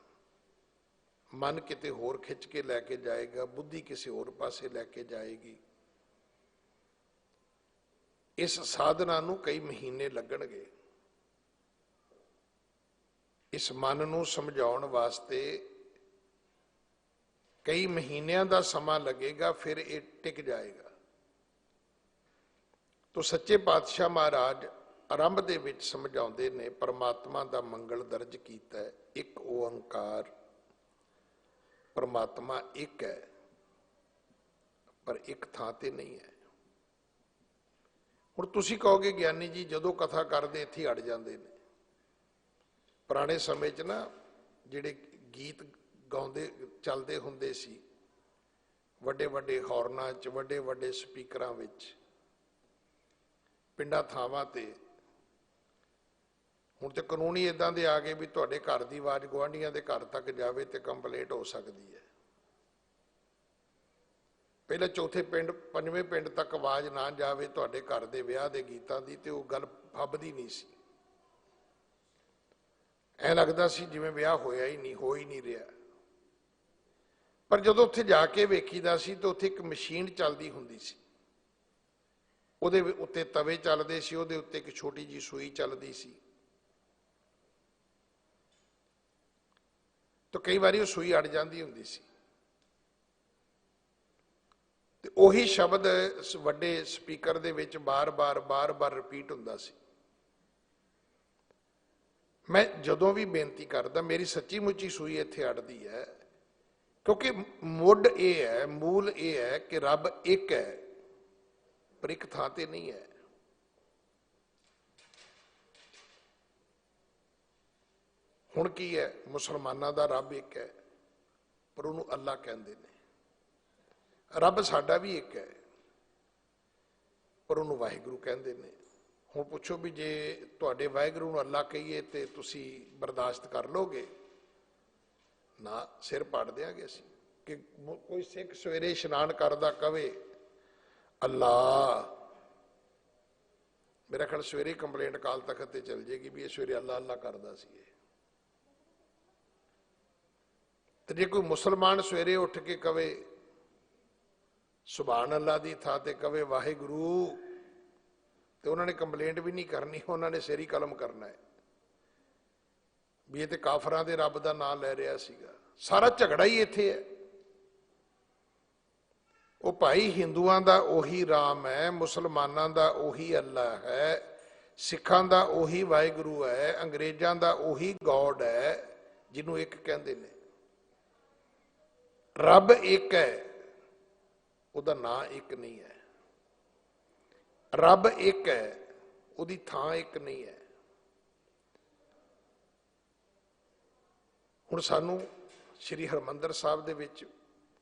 ਮਨ ਕਿਤੇ ਹੋਰ ਖਿੱਚ ਕੇ ਲੈ ਕੇ ਜਾਏਗਾ, ਬੁੱਧੀ ਕਿਸੇ ਹੋਰ ਪਾਸੇ ਲੈ ਕੇ ਜਾਏਗੀ। ਇਸ ਸਾਧਨਾ ਨੂੰ ਕਈ ਮਹੀਨੇ ਲੱਗਣਗੇ। ਇਸ ਮਨ ਨੂੰ ਸਮਝਾਉਣ ਵਾਸਤੇ ਕਈ ਮਹੀਨਿਆਂ ਦਾ ਸਮਾਂ ਲੱਗੇਗਾ, ਫਿਰ ਇਹ ਟਿਕ ਜਾਏਗਾ। ਤੋ ਸੱਚੇ ਪਾਤਸ਼ਾਹ ਮਹਾਰਾਜ ਆਰੰਭ ਦੇ ਵਿੱਚ ਸਮਝਾਉਂਦੇ ਨੇ, ਪਰਮਾਤਮਾ ਦਾ ਮੰਗਲ ਦਰਜ ਕੀਤਾ ਹੈ, ਇੱਕ ਓੰਕਾਰ, ਪਰਮਾਤਮਾ ਇੱਕ ਹੈ, ਪਰ ਇੱਕ ਥਾਂ ਤੇ ਨਹੀਂ ਹੈ। ਹੁਣ ਤੁਸੀਂ ਕਹੋਗੇ ਗਿਆਨੀ ਜੀ ਜਦੋਂ ਕਥਾ ਕਰਦੇ ਇੱਥੇ ਅੜ ਜਾਂਦੇ ਨੇ। ਪੁਰਾਣੇ ਸਮੇਂ 'ਚ ਨਾ ਜਿਹੜੇ ਗੀਤ ਗਾਉਂਦੇ ਚੱਲਦੇ ਹੁੰਦੇ ਸੀ, ਵੱਡੇ ਵੱਡੇ ਹੌਰਨਾਂ 'ਚ, ਵੱਡੇ ਵੱਡੇ ਸਪੀਕਰਾਂ ਵਿੱਚ, ਪਿੰਡਾਂ ਥਾਵਾਂ ਤੇ। ਹੁਣ ਤੇ ਕਾਨੂੰਨ ਹੀ ਇਦਾਂ ਦੇ ਆ ਗਏ ਵੀ ਤੁਹਾਡੇ ਘਰ ਦੀ ਆਵਾਜ਼ ਗੁਆਂਢੀਆਂ ਦੇ ਘਰ ਤੱਕ ਜਾਵੇ ਤੇ ਕੰਪਲੇਂਟ ਹੋ ਸਕਦੀ ਹੈ। ਪਹਿਲਾਂ ਚੌਥੇ ਪਿੰਡ, ਪੰਜਵੇਂ ਪਿੰਡ ਤੱਕ ਆਵਾਜ਼ ਨਾ ਜਾਵੇ ਤੁਹਾਡੇ ਘਰ ਦੇ ਵਿਆਹ ਦੇ ਗੀਤਾਂ ਦੀ, ਤੇ ਉਹ ਗੱਲ ਫੱਬਦੀ ਨਹੀਂ ਸੀ। ਐਂ ਲੱਗਦਾ ਸੀ ਜਿਵੇਂ ਵਿਆਹ ਹੋਇਆ ਹੀ ਨਹੀਂ, ਹੋ ਹੀ ਨਹੀਂ ਰਿਹਾ। ਪਰ ਜਦੋਂ ਉੱਥੇ ਜਾ ਕੇ ਵੇਖੀਦਾ ਸੀ ਤਾਂ ਉੱਥੇ ਇੱਕ ਮਸ਼ੀਨ ਚੱਲਦੀ ਹੁੰਦੀ ਸੀ, ਉਹਦੇ ਉੱਤੇ ਤਵੇ ਚੱਲਦੇ ਸੀ, ਉਹਦੇ ਉੱਤੇ ਇੱਕ ਛੋਟੀ ਜਿਹੀ ਸੂਈ ਚੱਲਦੀ ਸੀ। ਤਾਂ ਕਈ ਵਾਰੀ ਉਹ ਸੂਈ ਅੜ ਜਾਂਦੀ ਹੁੰਦੀ ਸੀ, ਤੇ ਉਹੀ ਸ਼ਬਦ ਵੱਡੇ ਸਪੀਕਰ ਦੇ ਵਿੱਚ ਬਾਰ-ਬਾਰ ਰਿਪੀਟ ਹੁੰਦਾ ਸੀ। ਮੈਂ ਜਦੋਂ ਵੀ ਬੇਨਤੀ ਕਰਦਾ, ਮੇਰੀ ਸੱਚੀ ਮੁੱਚੀ ਸੂਈ ਇੱਥੇ ਅੜਦੀ ਹੈ, ਕਿਉਂਕਿ ਮੁੱਢ ਇਹ ਹੈ, ਮੂਲ ਇਹ ਹੈ ਕਿ ਰੱਬ ਇੱਕ ਹੈ, ਪਰ ਇੱਕ ਥਾਂ ਤੇ ਨਹੀਂ ਹੈ। ਹੁਣ ਕੀ ਹੈ, ਮੁਸਲਮਾਨਾਂ ਦਾ ਰੱਬ ਇੱਕ ਹੈ, ਪਰ ਉਹਨੂੰ ਅੱਲਾ ਕਹਿੰਦੇ ਨੇ। ਰੱਬ ਸਾਡਾ ਵੀ ਇੱਕ ਹੈ, ਪਰ ਉਹਨੂੰ ਵਾਹਿਗੁਰੂ ਕਹਿੰਦੇ ਨੇ। ਹੁਣ ਪੁੱਛੋ ਵੀ ਜੇ ਤੁਹਾਡੇ ਵਾਹਿਗੁਰੂ ਨੂੰ ਅੱਲਾ ਕਹੀਏ ਤੇ ਤੁਸੀਂ ਬਰਦਾਸ਼ਤ ਕਰ ਲਓਗੇ? ਨਾ, ਸਿਰ ਪਾੜ ਦਿਆਂਗੇ ਅਸੀਂ। ਕਿ ਕੋਈ ਸਿੱਖ ਸਵੇਰੇ ਇਸ਼ਨਾਨ ਕਰਦਾ ਕਵੇ ਅੱਲਾ, ਮੇਰਾ ਖਿਆਲ ਸਵੇਰੇ ਕੰਪਲੇਂਟ ਅਕਾਲ ਤਖਤ ਤੇ ਚਲ ਜਾਏਗੀ ਵੀ ਇਹ ਸਵੇਰੇ ਅੱਲਾ ਅੱਲਾ ਕਰਦਾ ਸੀ। ਤੇ ਜੇ ਕੋਈ ਮੁਸਲਮਾਨ ਸਵੇਰੇ ਉੱਠ ਕੇ ਕਵੇ ਸੁਭਾਨ ਅੱਲਾ ਦੀ ਥਾਂ ਤੇ ਕਵੇ ਵਾਹਿਗੁਰੂ, ਤੇ ਉਹਨਾਂ ਨੇ ਕੰਪਲੇਂਟ ਵੀ ਨਹੀਂ ਕਰਨੀ, ਉਹਨਾਂ ਨੇ ਸਿਰ ਹੀ ਕਲਮ ਕਰਨਾ ਹੈ ਵੀ ਇਹ ਤੇ ਕਾਫਰਾਂ ਦੇ ਰੱਬ ਦਾ ਨਾਮ ਲੈ ਰਿਹਾ ਸੀਗਾ। ਸਾਰਾ ਝਗੜਾ ਹੀ ਇੱਥੇ ਹੈ। ਉਹ ਭਾਈ ਹਿੰਦੂਆਂ ਦਾ ਉਹੀ ਰਾਮ ਹੈ, ਮੁਸਲਮਾਨਾਂ ਦਾ ਉਹੀ ਅੱਲਾ ਹੈ, ਸਿੱਖਾਂ ਦਾ ਉਹੀ ਵਾਹਿਗੁਰੂ ਹੈ, ਅੰਗਰੇਜ਼ਾਂ ਦਾ ਉਹੀ ਗੋਡ ਹੈ, ਜਿਹਨੂੰ ਇੱਕ ਕਹਿੰਦੇ ਨੇ। ਰੱਬ ਇੱਕ ਹੈ, ਉਹਦਾ ਨਾਂ ਇੱਕ ਨਹੀਂ ਹੈ। ਰੱਬ ਇੱਕ ਹੈ, ਉਹਦੀ ਥਾਂ ਇੱਕ ਨਹੀਂ ਹੈ। ਹੁਣ ਸਾਨੂੰ ਸ੍ਰੀ ਹਰਿਮੰਦਰ ਸਾਹਿਬ ਦੇ ਵਿੱਚ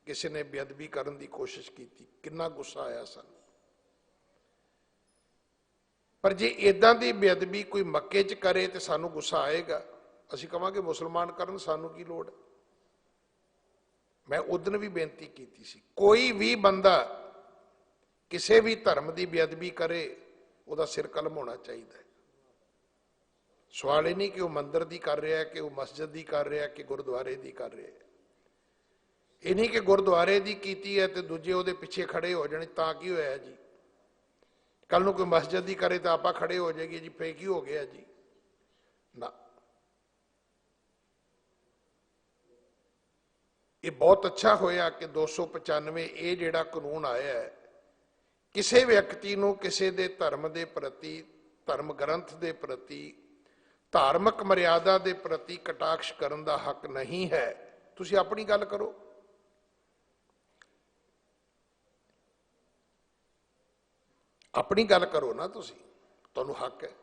ਕਿਸੇ ਨੇ ਬੇਅਦਬੀ ਕਰਨ ਦੀ ਕੋਸ਼ਿਸ਼ ਕੀਤੀ, ਕਿੰਨਾ ਗੁੱਸਾ ਆਇਆ ਸਾਨੂੰ। ਪਰ ਜੇ ਇਦਾਂ ਦੀ ਬੇਅਦਬੀ ਕੋਈ ਮੱਕੇ 'ਚ ਕਰੇ ਤੇ ਸਾਨੂੰ ਗੁੱਸਾ ਆਏਗਾ। ਅਸੀਂ ਕਹਾਂਗੇ ਮੁਸਲਮਾਨ ਕਰਨ, ਸਾਨੂੰ ਕੀ ਲੋੜ। ਮੈਂ ਉਦਣ ਵੀ ਬੇਨਤੀ ਕੀਤੀ ਸੀ, ਕੋਈ ਵੀ ਬੰਦਾ ਕਿਸੇ ਵੀ ਧਰਮ ਦੀ ਬੇਅਦਬੀ ਕਰੇ, ਉਹਦਾ ਸਿਰ ਕਲਮ ਹੋਣਾ ਚਾਹੀਦਾ ਹੈ। ਸਵਾਲ ਇਹ ਨਹੀਂ ਕਿ ਉਹ ਮੰਦਿਰ ਦੀ ਕਰ ਰਿਹਾ, ਕਿ ਉਹ ਮਸਜਿਦ ਦੀ ਕਰ ਰਿਹਾ, ਕਿ ਗੁਰਦੁਆਰੇ ਦੀ ਕਰ ਰਿਹਾ। ਇਹ ਨਹੀਂ ਕਿ ਗੁਰਦੁਆਰੇ ਦੀ ਕੀਤੀ ਹੈ ਤੇ ਦੂਜੇ ਉਹਦੇ ਪਿੱਛੇ ਖੜੇ ਹੋ ਜਾਣ, ਤਾਂ ਕੀ ਹੋਇਆ ਜੀ। ਕੱਲ ਨੂੰ ਕੋਈ ਮਸਜਿਦ ਦੀ ਕਰੇ ਤਾਂ ਆਪਾਂ ਖੜੇ ਹੋ ਜਾਈਏ ਜੀ, ਫੇਰ ਕੀ ਹੋ ਗਿਆ ਜੀ। ਨਾ, ਇਹ ਬਹੁਤ ਅੱਛਾ ਹੋਇਆ ਕਿ 295 ਇਹ ਜਿਹੜਾ ਕਾਨੂੰਨ ਆਇਆ ਹੈ, ਕਿਸੇ ਵਿਅਕਤੀ ਨੂੰ ਕਿਸੇ ਦੇ ਧਰਮ ਦੇ ਪ੍ਰਤੀ, ਧਰਮ ਗ੍ਰੰਥ ਦੇ ਪ੍ਰਤੀ, ਧਾਰਮਿਕ ਮਰਿਆਦਾ ਦੇ ਪ੍ਰਤੀ ਕਟਾਕਸ਼ ਕਰਨ ਦਾ ਹੱਕ ਨਹੀਂ ਹੈ। ਤੁਸੀਂ ਆਪਣੀ ਗੱਲ ਕਰੋ। ਆਪਣੀ ਗੱਲ ਕਰੋ ਨਾ, ਤੁਸੀਂ, ਤੁਹਾਨੂੰ ਹੱਕ ਹੈ।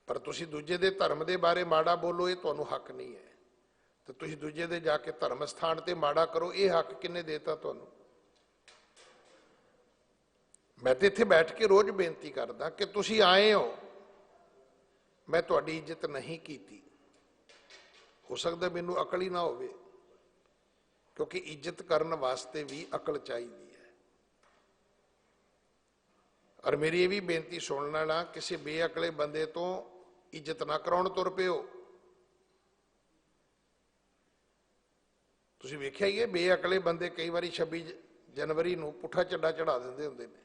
ਪਰ ਤੁਸੀਂ ਦੂਜੇ ਦੇ ਧਰਮ ਦੇ ਬਾਰੇ ਮਾੜਾ ਬੋਲੋ, ਇਹ ਤੁਹਾਨੂੰ ਹੱਕ ਨਹੀਂ ਹੈ। तो तुसीं दूजे दे जाके धर्म स्थान ते माड़ा करो, ये हक किन्ने देता तुहानूं? मैं तो इत्थे बैठ के रोज बेनती करदा कि तुसीं आए हो, मैं तुहाडी इज्जत नहीं कीती। हो सकदा मैनूं अकल ही ना होवे, क्योंकि इज्जत करने वास्ते भी अकल चाहिदी है। और मेरी ये भी बेनती सुनने वाला, किसी बेअकले बंदे तो इज्जत ना कराउण तुर पिओ। तुसीं वेखिआ ही है, बेअकले बंदे कई बारी 26 जनवरी नूं पुट्ठा झंडा चढ़ा दिंदे हुंदे ने,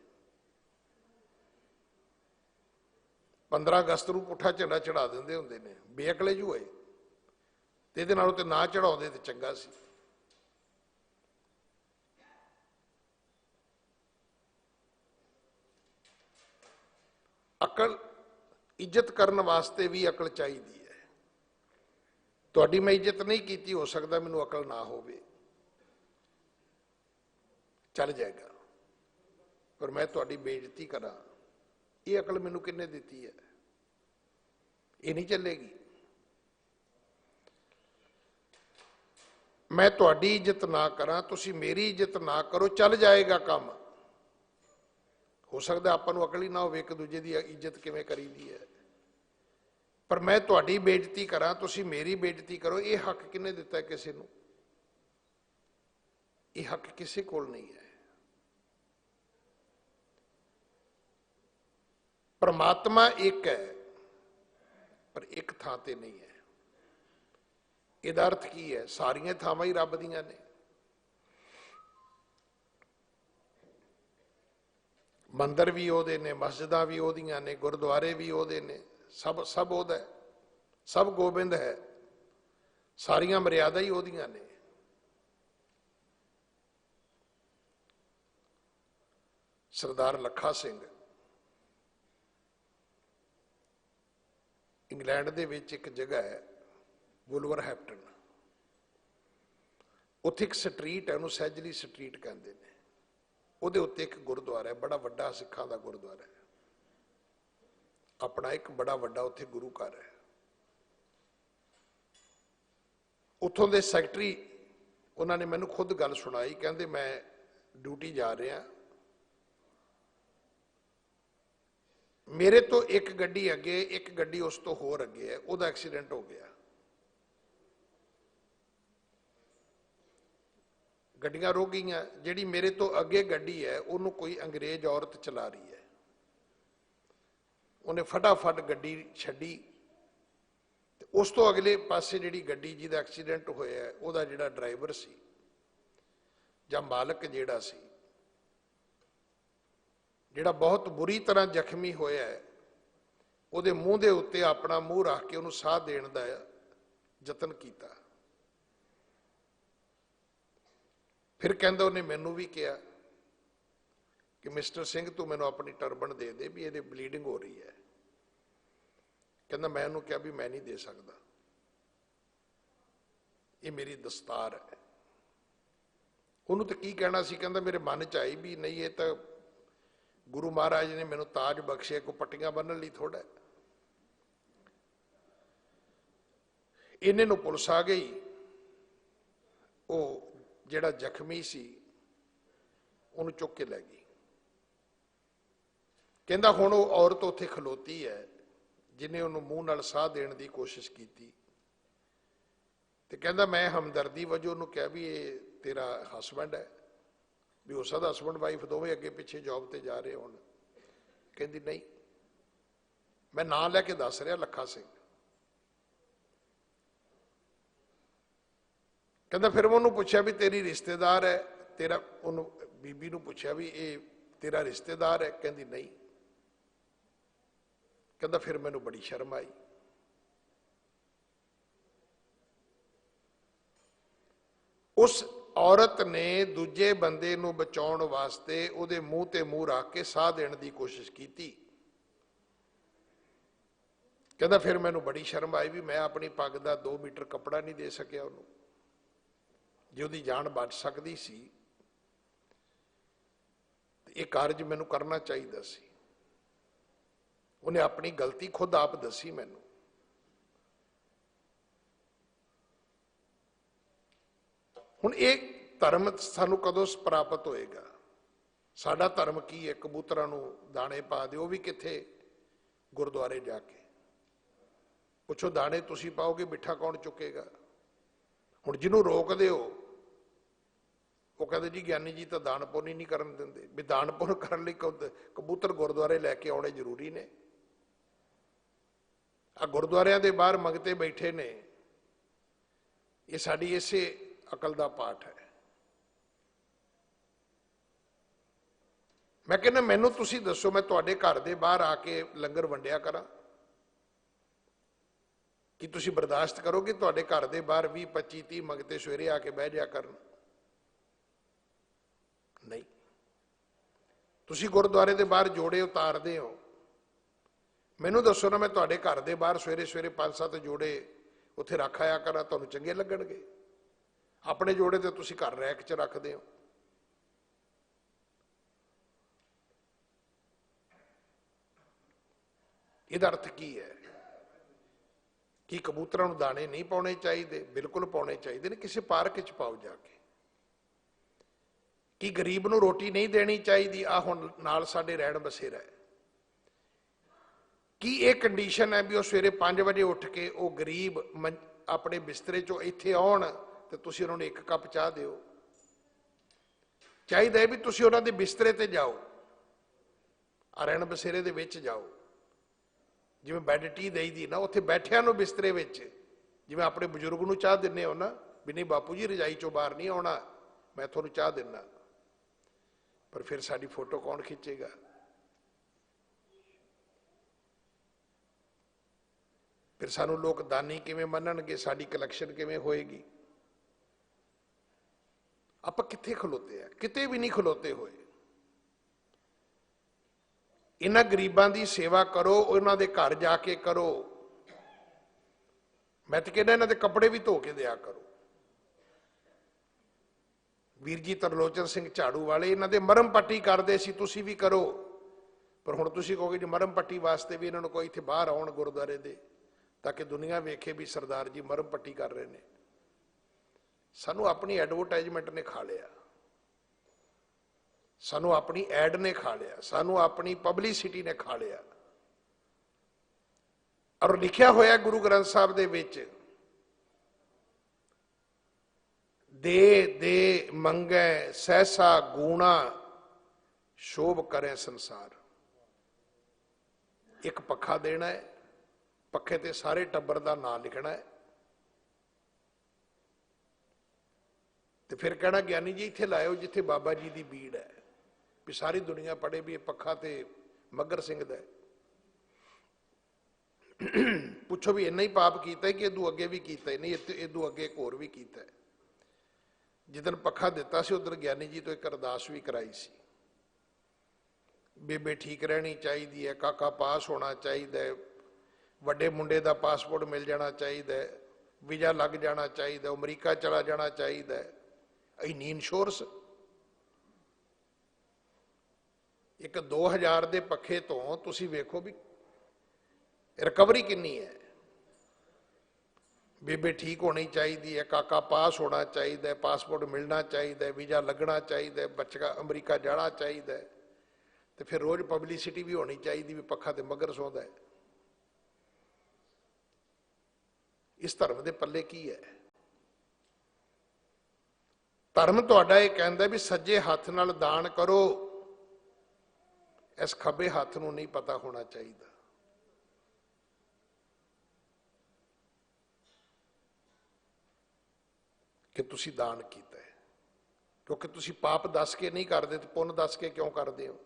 15 अगस्त नूं पुट्ठा झंडा चढ़ा दिंदे हुंदे ने, बेअकले जो होए। ते इहदे नालों ते ना चढ़ाउंदे ते चंगा सी। अकल, इज्जत करने वास्ते भी अकल चाहिदी है। तुहाडी मैं इज्जत नहीं की, हो सकता मैनूं अकल ना होवे, चल जाएगा, पर मैं तुहाडी बेइज्जती करा, ये अकल मैनूं किन्ने दित्ती है? ये नहीं चलेगी। मैं तुहाडी इज्जत ना करा, तुसीं मेरी इज्जत ना करो, चल जाएगा काम। हो सकता आपां नूं अकल ही ना होवे एक दूजे की इज्जत किवें करीदी है। पर मैं तुहाडी बेइज्जती करा, तुसीं मेरी बेइज्जती करो, ये हक किन्ने दिता है किसी नूं? ये हक किसी कोल नहीं है। परमात्मा एक है, पर एक थां ते नहीं है। ਇਹਦਾ अर्थ की है? सारियां थावां ही रब दियां ने। मंदिर भी ਉਹਦੇ ने, मस्जिदां भी ਉਹਦੀਆਂ ने, गुरुद्वारे भी ਉਹਦੇ ने, सब ਉਹਦਾ है, सब गोबिंद है, सारियां मर्यादा ही ਉਹਦੀਆਂ ने। सरदार लखा सिंह इंग्लैंड ਦੇ ਵਿੱਚ ਇੱਕ ਜਗ੍ਹਾ ਹੈ वुलवरहैम्पटन, उत्थे एक स्ट्रीट है, उन्होंने सैजली स्ट्रीट कहते हैं। ਉਹਦੇ ਉੱਤੇ एक गुरुद्वारा है, बड़ा वड्डा सिखां दा गुरुद्वारा है, अपना एक बड़ा वड्डा उत्थे गुरु घर है। उत्थों दे सैकटरी उन्होंने मैनू खुद गल सुनाई, कहते मैं ड्यूटी जा रहा, मेरे तो एक गड्डी अगे, एक गड्डी उस तो होर अगे है, ਉਹਦਾ एक्सीडेंट हो गया। गड्डियां रुक गई, जिहड़ी मेरे तो अगे गड्डी है उन्होंने कोई अंग्रेज औरत चला रही है, उन्हें फटाफट गड्डी छड्डी। उस तो अगले पासे जिहड़ी गड्डी जिहदा एक्सीडेंट होया है, उहदा जिहड़ा ड्राइवर सी जां मालक जिहड़ा सी, जिहड़ा बहुत बुरी तरह जख्मी होया है, उहदे मूँह दे उत्ते अपना मूँह रख के उहनूं साह देण दा यतन कीता। फिर कहंदा उन्हें मैनू भी कहा कि मिस्टर सिंह तू मैनू अपनी टर्बन दे दे, भी ये ब्लीडिंग हो रही है। कहंदा मैं उन्होंने कहा भी मैं नहीं दे सकता, ये मेरी दस्तार है। उन्होंने तो की कहना सी, कहंदा मेरे मन च आई भी नहीं, ये तो गुरु महाराज ने मैनू ताज बख्शे, को पट्टियां बन्नण लई थोड़ा। इन्हें नूं पुलिस आ गई, वो जिहड़ा जख्मी सी उन्होंने चुक के लै गई। कहंदा हुण वो औरत उत्थे खलोती है जिन्हें उन्होंने मूँह नाल साह देण दी कोशिश की, तो कहंदा मैं हमदर्दी वजों उन्होंने कहा भी ये तेरा हसबैंड है, भी हो सकदा हसबैंड वाइफ दोवें अगे पिछे जॉब ते जा रहे होण। कहंदी नहीं, मैं नाम लैके दस रहा लखा सिंह। कहंदा फिर मैं उन्होंने पूछा भी तेरी रिश्तेदार है, तेरा उन्होंने बीबी नूं पूछा भी ये तेरा रिश्तेदार है? कहंदी नहीं। कहंदा फिर मैनूं बड़ी शर्म आई। उस औरत ने दूजे बंदे नूं बचाउण वास्ते उहदे मूँह ते मूँह रख के साह देण दी कोशिश की। कहंदा फिर मैनूं बड़ी शर्म आई भी मैं अपनी पग दा 2 मीटर कपड़ा नहीं दे सकिया उहनूं, जे उहदी जान बच सकती सी ये कार्य मैनूं करना चाहिए सी। उन्हें अपनी गलती खुद आप दसी मैनूं। ਹੁਣ ਇਹ ਧਰਮ ਸਾਨੂੰ ਕਦੋਂ ਪ੍ਰਾਪਤ ਹੋਏਗਾ? ਸਾਡਾ ਧਰਮ ਕੀ ਹੈ? ਕਬੂਤਰਾਂ ਨੂੰ ਦਾਣੇ ਪਾ ਦਿਓ, ਵੀ ਕਿੱਥੇ? ਗੁਰਦੁਆਰੇ ਜਾ ਕੇ ਪੁੱਛੋ, ਦਾਣੇ ਤੁਸੀਂ ਪਾਓਗੇ, ਮਿੱਠਾ ਕੌਣ ਚੁੱਕੇਗਾ? ਹੁਣ ਜਿਹਨੂੰ ਰੋਕਦੇ ਹੋ ਉਹ ਕਹਿੰਦੇ ਜੀ ਗਿਆਨੀ ਜੀ ਤਾਂ ਦਾਨ ਪੁੰਨ ਹੀ ਨਹੀਂ ਕਰਨ ਦਿੰਦੇ। ਵੀ ਦਾਨ ਪੁੰਨ ਕਰਨ ਲਈ ਕਬੂਤਰ ਗੁਰਦੁਆਰੇ ਲੈ ਕੇ ਆਉਣੇ ਜ਼ਰੂਰੀ ਨੇ? ਆ ਗੁਰਦੁਆਰਿਆਂ ਦੇ ਬਾਹਰ ਮੰਗਤੇ ਬੈਠੇ ਨੇ, ਇਹ ਸਾਡੀ ਇਸੇ ਅਕਲ ਦਾ ਪਾਠ ਹੈ। ਮੈਂ ਕਹਿੰਦਾ ਮੈਨੂੰ ਤੁਸੀਂ ਦੱਸੋ, ਮੈਂ ਤੁਹਾਡੇ ਘਰ ਦੇ ਬਾਹਰ ਆ ਕੇ ਲੰਗਰ ਵੰਡਿਆ ਕਰਾਂ? ਕਿ ਤੁਸੀਂ ਬਰਦਾਸ਼ਤ ਕਰੋਗੇ ਤੁਹਾਡੇ ਘਰ ਦੇ ਬਾਹਰ 20, 25, 30 ਮੰਗਤੇ ਸਵੇਰੇ ਆ ਕੇ ਬਹਿ ਜਾ ਕਰਨ? ਨਹੀਂ। ਤੁਸੀਂ ਗੁਰਦੁਆਰੇ ਦੇ ਬਾਹਰ ਜੋੜੇ ਉਤਾਰਦੇ ਹੋ, ਮੈਨੂੰ ਦੱਸੋ ਨਾ, ਮੈਂ ਤੁਹਾਡੇ ਘਰ ਦੇ ਬਾਹਰ ਸਵੇਰੇ ਸਵੇਰੇ 5-7 ਜੋੜੇ ਉੱਥੇ ਰੱਖ ਆਇਆ ਕਰਾਂ, ਤੁਹਾਨੂੰ ਚੰਗੇ ਲੱਗਣਗੇ? ਆਪਣੇ ਜੋੜੇ ਤੇ ਤੁਸੀਂ ਘਰ ਰੈਕ 'ਚ ਰੱਖਦੇ ਹੋ। ਇਹਦਾ ਅਰਥ ਕੀ ਹੈ? ਕਿ ਕਬੂਤਰਾਂ ਨੂੰ ਦਾਣੇ ਨਹੀਂ ਪਾਉਣੇ ਚਾਹੀਦੇ? ਬਿਲਕੁਲ ਪਾਉਣੇ ਚਾਹੀਦੇ ਨੇ। ਕਿਸੇ ਪਾਰਕ 'ਚ ਪਾਓ ਜਾ ਕੇ। ਕਿ ਗਰੀਬ ਨੂੰ ਰੋਟੀ ਨਹੀਂ ਦੇਣੀ ਚਾਹੀਦੀ? ਆ ਹੁਣ ਨਾਲ ਸਾਡੇ ਰਹਿਣ ਬਸੇਰਾ ਹੈ। ਕੀ ਇਹ ਕੰਡੀਸ਼ਨ ਹੈ ਵੀ ਉਹ ਸਵੇਰੇ 5 ਵਜੇ ਉੱਠ ਕੇ ਉਹ ਗਰੀਬ ਆਪਣੇ ਬਿਸਤਰੇ 'ਚੋਂ ਇੱਥੇ ਆਉਣ ਤੇ ਤੁਸੀਂ ਉਹਨਾਂ ਨੂੰ 1 ਕੱਪ ਚਾਹ ਦਿਓ? ਚਾਹੀਦਾ ਹੈ ਵੀ ਤੁਸੀਂ ਉਹਨਾਂ ਦੇ ਬਿਸਤਰੇ ਤੇ ਜਾਓ, ਰਹਿਣ ਬਸੇਰੇ ਦੇ ਵਿੱਚ ਜਾਓ, ਜਿਵੇਂ ਬੈੱਡ ਟੀ ਦੇਈਦੀ ਨਾ, ਉੱਥੇ ਬੈਠਿਆਂ ਨੂੰ ਬਿਸਤਰੇ ਵਿੱਚ, ਜਿਵੇਂ ਆਪਣੇ ਬਜ਼ੁਰਗ ਨੂੰ ਚਾਹ ਦਿੰਦੇ ਹੋ ਨਾ, ਵੀ ਨਹੀਂ ਬਾਪੂ ਜੀ ਰਜਾਈ ਚੋਂ ਬਾਹਰ ਨਹੀਂ ਆਉਣਾ, ਮੈਂ ਤੁਹਾਨੂੰ ਚਾਹ ਦਿੰਦਾ। ਪਰ ਫਿਰ ਸਾਡੀ ਫੋਟੋ ਕੌਣ ਖਿੱਚੇਗਾ? ਫਿਰ ਸਾਨੂੰ ਲੋਕ ਦਾਨੀ ਕਿਵੇਂ ਮੰਨਣਗੇ? ਸਾਡੀ ਕਲੈਕਸ਼ਨ ਕਿਵੇਂ ਹੋਏਗੀ? ਆਪਾਂ ਕਿੱਥੇ ਖਲੋਤੇ ਆ? ਕਿਤੇ ਵੀ ਨਹੀਂ ਖਲੋਤੇ ਹੋਏ। ਇਹਨਾਂ ਗਰੀਬਾਂ ਦੀ ਸੇਵਾ ਕਰੋ, ਉਹਨਾਂ ਦੇ ਘਰ ਜਾ ਕੇ ਕਰੋ। ਮੈਂ ਤਾਂ ਕਹਿੰਦਾ ਇਹਨਾਂ ਦੇ ਕੱਪੜੇ ਵੀ ਧੋ ਕੇ ਦਿਆ ਕਰੋ। ਵੀਰ ਜੀ ਤਰਲੋਚਨ ਸਿੰਘ ਝਾੜੂ ਵਾਲੇ ਇਹਨਾਂ ਦੇ ਮਰਮ ਪੱਟੀ ਕਰਦੇ ਸੀ, ਤੁਸੀਂ ਵੀ ਕਰੋ। ਪਰ ਹੁਣ ਤੁਸੀਂ ਕਹੋਗੇ ਜੀ ਮਰਮ ਪੱਟੀ ਵਾਸਤੇ ਵੀ ਇਹਨਾਂ ਨੂੰ ਕੋਈ ਇੱਥੇ ਬਾਹਰ ਆਉਣ ਗੁਰਦੁਆਰੇ ਦੇ, ਤਾਂ ਕਿ ਦੁਨੀਆ ਵੇਖੇ ਵੀ ਸਰਦਾਰ ਜੀ ਮਰਮ ਪੱਟੀ ਕਰ ਰਹੇ ਨੇ। ਸਾਨੂੰ ਆਪਣੀ ਐਡਵਰਟਾਈਜ਼ਮੈਂਟ ਨੇ ਖਾ ਲਿਆ, ਸਾਨੂੰ ਆਪਣੀ ਐਡ ਨੇ ਖਾ ਲਿਆ, ਸਾਨੂੰ ਆਪਣੀ ਪਬਲਿਸਿਟੀ ਨੇ ਖਾ ਲਿਆ। ਔਰ ਲਿਖਿਆ ਹੋਇਆ ਗੁਰੂ ਗ੍ਰੰਥ ਸਾਹਿਬ ਦੇ ਵਿੱਚ, ਦੇ ਦੇ ਮੰਗੈ ਸਹਿਸਾ ਗੂਣਾ, ਸ਼ੋਭ ਕਰੇ ਸੰਸਾਰ। ਇੱਕ ਪੱਖਾ ਦੇਣਾ ਹੈ, ਪੱਖੇ ਤੇ ਸਾਰੇ ਟੱਬਰ ਦਾ ਨਾਂ ਲਿਖਣਾ ਹੈ, ਤੇ ਫਿਰ ਕਹਿਣਾ ਗਿਆਨੀ ਜੀ ਇੱਥੇ ਲਾਇਓ ਜਿੱਥੇ ਬਾਬਾ ਜੀ ਦੀ ਬੀੜ ਹੈ, ਵੀ ਸਾਰੀ ਦੁਨੀਆ ਪੜ੍ਹੇ ਵੀ ਇਹ ਪੱਖਾ ਤੇ ਮੱਘਰ ਸਿੰਘ ਦਾ। ਪੁੱਛੋ ਵੀ ਇੰਨਾ ਹੀ ਪਾਪ ਕੀਤਾ ਕਿ ਇਦੋਂ ਅੱਗੇ ਵੀ ਕੀਤਾ? ਨਹੀਂ, ਇਦੋਂ ਅੱਗੇ ਇੱਕ ਹੋਰ ਵੀ ਕੀਤਾ। ਜਿੱਦਣ ਪੱਖਾ ਦਿੱਤਾ ਸੀ ਉਧਰ ਗਿਆਨੀ ਜੀ ਤੋਂ ਇੱਕ ਅਰਦਾਸ ਵੀ ਕਰਾਈ ਸੀ, ਬੇਬੇ ਠੀਕ ਰਹਿਣੀ ਚਾਹੀਦੀ ਹੈ, ਕਾਕਾ ਪਾਸ ਹੋਣਾ ਚਾਹੀਦਾ ਹੈ, ਵੱਡੇ ਮੁੰਡੇ ਦਾ ਪਾਸਪੋਰਟ ਮਿਲ ਜਾਣਾ ਚਾਹੀਦਾ ਹੈ, ਵੀਜ਼ਾ ਲੱਗ ਜਾਣਾ ਚਾਹੀਦਾ, ਅਮਰੀਕਾ ਚਲਾ ਜਾਣਾ ਚਾਹੀਦਾ ਹੈ। ਇੰਨੀ ਇੰਸ਼ੋਰੈਂਸ। ਇੱਕ 2000 ਦੇ ਪੱਖੇ ਤੋਂ ਤੁਸੀਂ ਵੇਖੋ ਵੀ ਰਿਕਵਰੀ ਕਿੰਨੀ ਹੈ। ਬੇਬੇ ਠੀਕ ਹੋਣੀ ਚਾਹੀਦੀ ਹੈ, ਕਾਕਾ ਪਾਸ ਹੋਣਾ ਚਾਹੀਦਾ ਹੈ, ਪਾਸਪੋਰਟ ਮਿਲਣਾ ਚਾਹੀਦਾ ਹੈ, ਵੀਜ਼ਾ ਲੱਗਣਾ ਚਾਹੀਦਾ ਹੈ, ਬੱਚਾ ਅਮਰੀਕਾ ਜਾਣਾ ਚਾਹੀਦਾ ਹੈ, ਤੇ ਫਿਰ ਰੋਜ਼ ਪਬਲਿਸਿਟੀ ਵੀ ਹੋਣੀ ਚਾਹੀਦੀ ਵੀ ਪੱਖਾ ਤੇ ਮੱਘਰ ਸੌਂਦਾ ਹੈ। ਇਸ ਧਰਮ ਦੇ ਪੱਲੇ ਕੀ ਹੈ? ਧਰਮ ਤੁਹਾਡਾ ਇਹ ਕਹਿੰਦਾ ਵੀ ਸੱਜੇ ਹੱਥ ਨਾਲ ਦਾਨ ਕਰੋ, ਇਸ ਖੱਬੇ ਹੱਥ ਨੂੰ ਨਹੀਂ ਪਤਾ ਹੋਣਾ ਚਾਹੀਦਾ। ਕਿ ਤੁਸੀਂ ਦਾਨ ਕੀਤਾ ਹੈ, ਕਿਉਂਕਿ ਤੁਸੀਂ ਪਾਪ ਦੱਸ ਕੇ ਨਹੀਂ ਕਰਦੇ ਤੇ ਪੁੰਨ ਦੱਸ ਕੇ ਕਿਉਂ ਕਰਦੇ ਹੋ?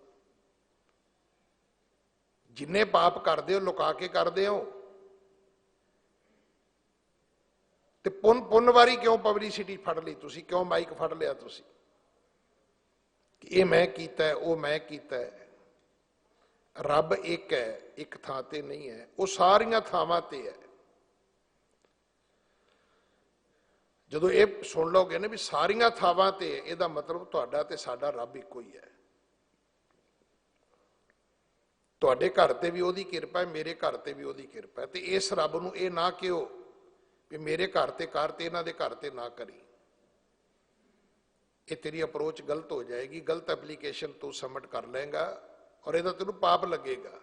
ਜਿੰਨੇ ਪਾਪ ਕਰਦੇ ਹੋ ਲੁਕਾ ਕੇ ਕਰਦੇ ਹੋ, ਤੇ ਪੁੰਨ ਵਾਰੀ ਕਿਉਂ ਪਬਲਿਸਿਟੀ ਫੜ ਲਈ ਤੁਸੀਂ? ਕਿਉਂ ਮਾਈਕ ਫੜ ਲਿਆ ਤੁਸੀਂ ਕਿ ਇਹ ਮੈਂ ਕੀਤਾ ਹੈ, ਉਹ ਮੈਂ ਕੀਤਾ ਹੈ? ਰੱਬ ਇੱਕ ਹੈ, ਇੱਕ ਥਾਂ ਤੇ ਨਹੀਂ ਹੈ, ਉਹ ਸਾਰੀਆਂ ਥਾਵਾਂ ਤੇ ਹੈ। ਜਦੋਂ ਇਹ ਸੁਣ ਲਓਗੇ ਨਾ ਵੀ ਸਾਰੀਆਂ ਥਾਵਾਂ ਤੇ, ਇਹਦਾ ਮਤਲਬ ਤੁਹਾਡਾ ਤੇ ਸਾਡਾ ਰੱਬ ਇੱਕੋ ਹੀ ਹੈ। ਤੁਹਾਡੇ ਘਰ ਤੇ ਵੀ ਉਹਦੀ ਕਿਰਪਾ ਹੈ, ਮੇਰੇ ਘਰ ਤੇ ਵੀ ਉਹਦੀ ਕਿਰਪਾ ਹੈ। ਤੇ ਇਸ ਰੱਬ ਨੂੰ ਇਹ ਨਾ ਕਿਹੋ ਵੀ ਮੇਰੇ ਘਰ ਤੇ ਕਰ ਤੇ ਇਹਨਾਂ ਦੇ ਘਰ ਤੇ ਨਾ ਕਰੀ। ये तेरी अप्रोच गलत हो जाएगी, गलत एप्लीकेशन तू सबमिट कर लेगा और ਇਹਦਾ ਤੈਨੂੰ पाप लगेगा।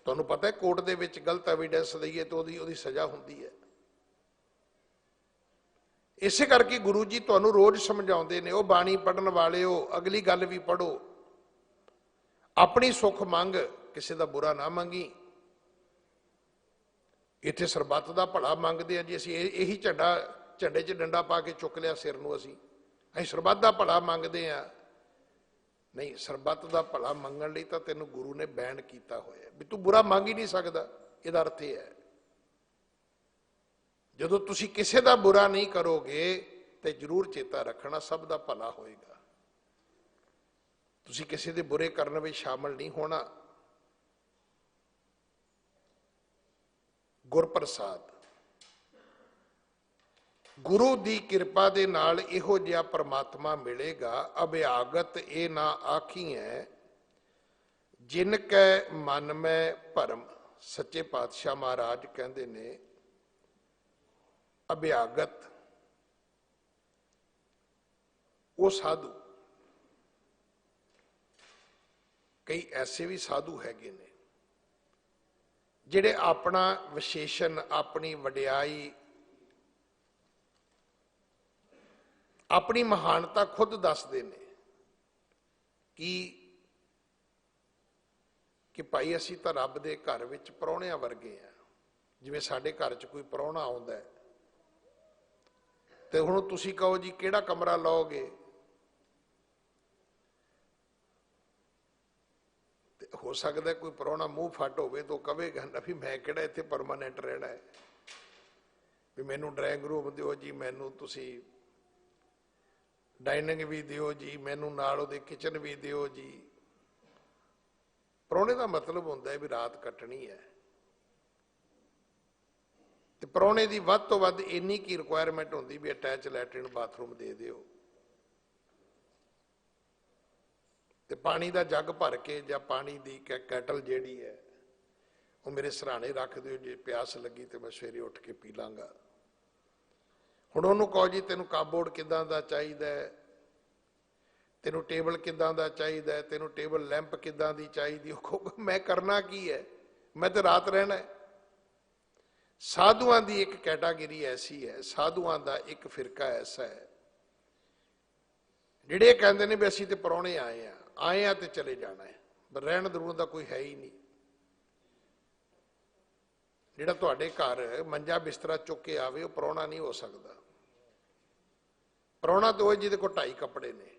ਤੁਹਾਨੂੰ पता है कोर्ट ਦੇ ਵਿੱਚ गलत एविडेंस दईए तो ਉਹਦੀ सज़ा ਹੁੰਦੀ है। इसे करके गुरु जी ਤੁਹਾਨੂੰ रोज समझाते ने, ਉਹ बाणी पढ़न वाले हो अगली गल भी पढ़ो, अपनी सुख मंग किसी का बुरा ना मंगी। इत्थे सरबत का भला मंगते हैं जी, असीं यही झंडे च डंडा पा के चुक लिया सिर नूं, असीं सरबत का भला मंगते हैं। नहीं, सरबत का भला मंगण लई तां तैनूं गुरु ने बैन किया होया भी तू बुरा मंग ही नहीं सकता। इहदा अर्थ यह है जदों तुसीं किसी का बुरा नहीं करोगे तो जरूर चेता रखना सब का भला होएगा। तुसीं किसी के बुरे करने में शामिल नहीं होना। गुरप्रसाद गुरु की किरपा दे नाल इहो जिहा परमात्मा मिलेगा। अभ्यागत ये ना आखी है जिनके मन में भरम। सच्चे पातशाह महाराज कहते ने अभ्यागत वो साधु, कई ऐसे भी साधु हैगे ने जिहड़े अपना विशेषण अपनी वडियाई अपनी महानता खुद दसदे ने कि भाई असीं तां रब दे घर विच परौणिਆਂ वर्गे हैं। जिवें साडे घर च कोई परौणा आउंदा है ते हुण तुसीं कहो जी किहड़ा कमरा लओगे, हो सकता है कोई परौणा मूँह फट होवे तो कहेगा ना भी मैं किहड़ा इत्थे परमानेंट रहना है, भी मैनू ड्राइंग रूम दिओ जी, मैनू तुसीं डाइनिंग भी दिओ जी, मैनू नाल उहदे किचन भी दिओ जी। परौणे का मतलब होंदा है भी रात कटनी है ते परौणे की वध तो वध इन्नी की रिक्वायरमेंट होंदी भी अटैच लैटरिन बाथरूम दे दिओ ते पानी का जग भर के या पानी की कैटल जिहड़ी है वो मेरे सराहने रख दिओ, जे प्यास लगी तो मैं सवेरे उठ के पी लांगा। हुण उहनूं कहो जी तैनूं काबोर्ड किदां दा चाहीदा है, तैनूं टेबल किदां दा चाहीदा है, तैनूं टेबल लैंप किदां दी चाहीदी, ओह कहोगा मैं करना की है, मैं तो रात रहना है। साधुआं दी एक कैटागरी ऐसी है, साधुआं दा एक फिरका ऐसा है जिहड़े कहंदे ने भी असीं ते परौणे आए हैं तो चले जाना है, रहण दरूण दा कोई है ही नहीं। जिहड़ा तुहाडे घर मंजा बिस्तरा चुक के आवे वो परौणा नहीं हो सकता। परौणा तो जिहदे कोल 2.5 कपड़े ने।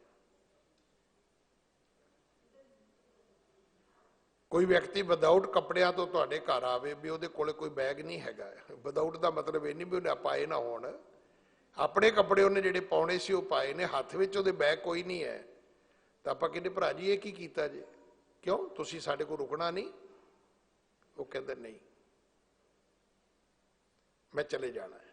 कोई व्यक्ति विदाउट कपड़िया तो तुहाडे घर आवे भी उहदे कोले कोई बैग नहीं हैगा। विदाउट का मतलब ये नहीं भी उन्हें पाए ना होण, अपने कपड़े उन्हें जिहड़े पाउणे सी वो पाए ने, हत्थ विच उहदे बैग कोई नहीं है। तो आपां कहंदे भरा जी ये की कीता जे, क्यों तुसीं साडे कोल रुकना नहीं? वो कहंदा नहीं मैं चले जाना है।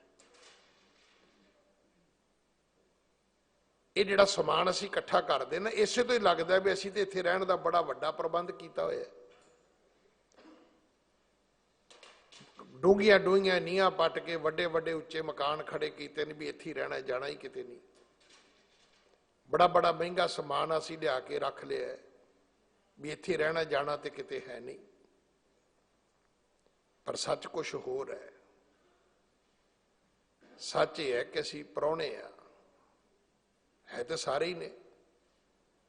ये जिहड़ा समान असीं इकट्ठा करदे ना, इसे तो ही लगदा भी असीं ते इत्थे रहण दा बड़ा वड्डा प्रबंध कीता होया है। डूंघियां डूंघियां नीहां पट के वड्डे वड्डे उच्चे मकान खड़े कीते ने भी इत्थे ही रहना, जाना ही किते नहीं। बड़ा बड़ा महंगा समान असीं लिया के रख लिया है भी इत्थे रहना जाना तो किते है नहीं। पर सच कुछ होर है। सच ये है कि असीं परौणे है तो सारे ही ने,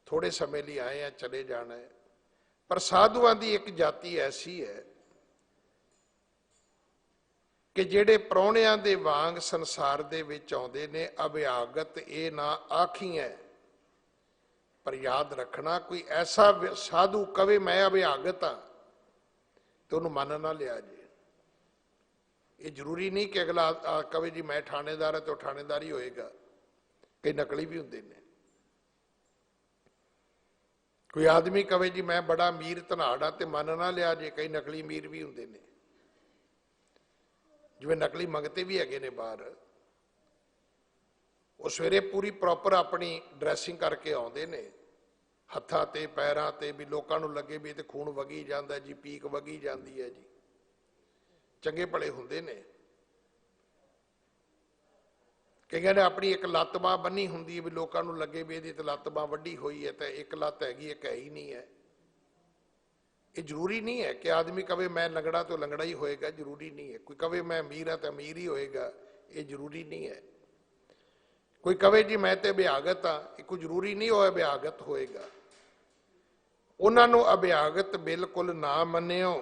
थोड़े समय लिए आए हैं चले जाना है। पर साधुआं दी एक जाति ऐसी है कि जिहड़े परौणिਆਂ दे वांग संसार दे विच आउंदे ने। अभ्यागत ये ना आखी है, पर याद रखना कोई ऐसा साधु कवे मैं अभ्यागत हाँ तो उन्होंने मन ना लिया जी। ये जरूरी नहीं कि अगला कवे जी मैं थानेदार है तो थानेदार ही होएगा। कई नकली भी होंगे ने। कोई आदमी कवे जी मैं बड़ा अमीर धनाड़ हाँ तो मन ना लिया जे, कई नकली अमीर भी होंगे ने। जिवें नकली मंगते भी है ने बाहर, वो सवेरे पूरी प्रॉपर अपनी ड्रैसिंग करके आउंदे ने, हत्थां ते पैरां ते भी लोकां नूं लगे भी ते खून वगी जांदा जी, पीक वगी जांदी है जी। चंगे भले हुंदे ने, ਕਈਆਂ ਨੇ ਆਪਣੀ ਇੱਕ ਲੱਤ ਬਾਂਹ ਬੰਨੀ ਹੁੰਦੀ ਹੈ ਵੀ ਲੋਕਾਂ ਨੂੰ ਲੱਗੇ ਵੀ ਇਹਦੀ ਤੇ ਲੱਤ ਬਾਂਹ ਵੱਡੀ ਹੋਈ ਹੈ, ਤੇ ਇੱਕ ਲੱਤ ਹੈਗੀ, ਇੱਕ ਹੈ ਹੀ ਨਹੀਂ ਹੈ। ਇਹ ਜ਼ਰੂਰੀ ਨਹੀਂ ਹੈ ਕਿ ਆਦਮੀ ਕਵੇ ਮੈਂ ਲੰਗੜਾ ਤੋਂ ਲੰਗੜਾ ਹੀ ਹੋਏਗਾ, ਜ਼ਰੂਰੀ ਨਹੀਂ ਹੈ। ਕੋਈ ਕਵੇ ਮੈਂ ਅਮੀਰ ਹਾਂ ਤਾਂ ਅਮੀਰ ਹੀ ਹੋਏਗਾ, ਇਹ ਜ਼ਰੂਰੀ ਨਹੀਂ ਹੈ। ਕੋਈ ਕਵੇ ਜੀ ਮੈਂ ਤੇ ਅਭਿਆਗਤ ਹਾਂ, ਇਹ ਕੋਈ ਜ਼ਰੂਰੀ ਨਹੀਂ ਉਹ ਅਭਿਆਗਤ ਹੋਏਗਾ। ਉਹਨਾਂ ਨੂੰ ਅਭਿਆਗਤ ਬਿਲਕੁਲ ਨਾ ਮੰਨਿਓ।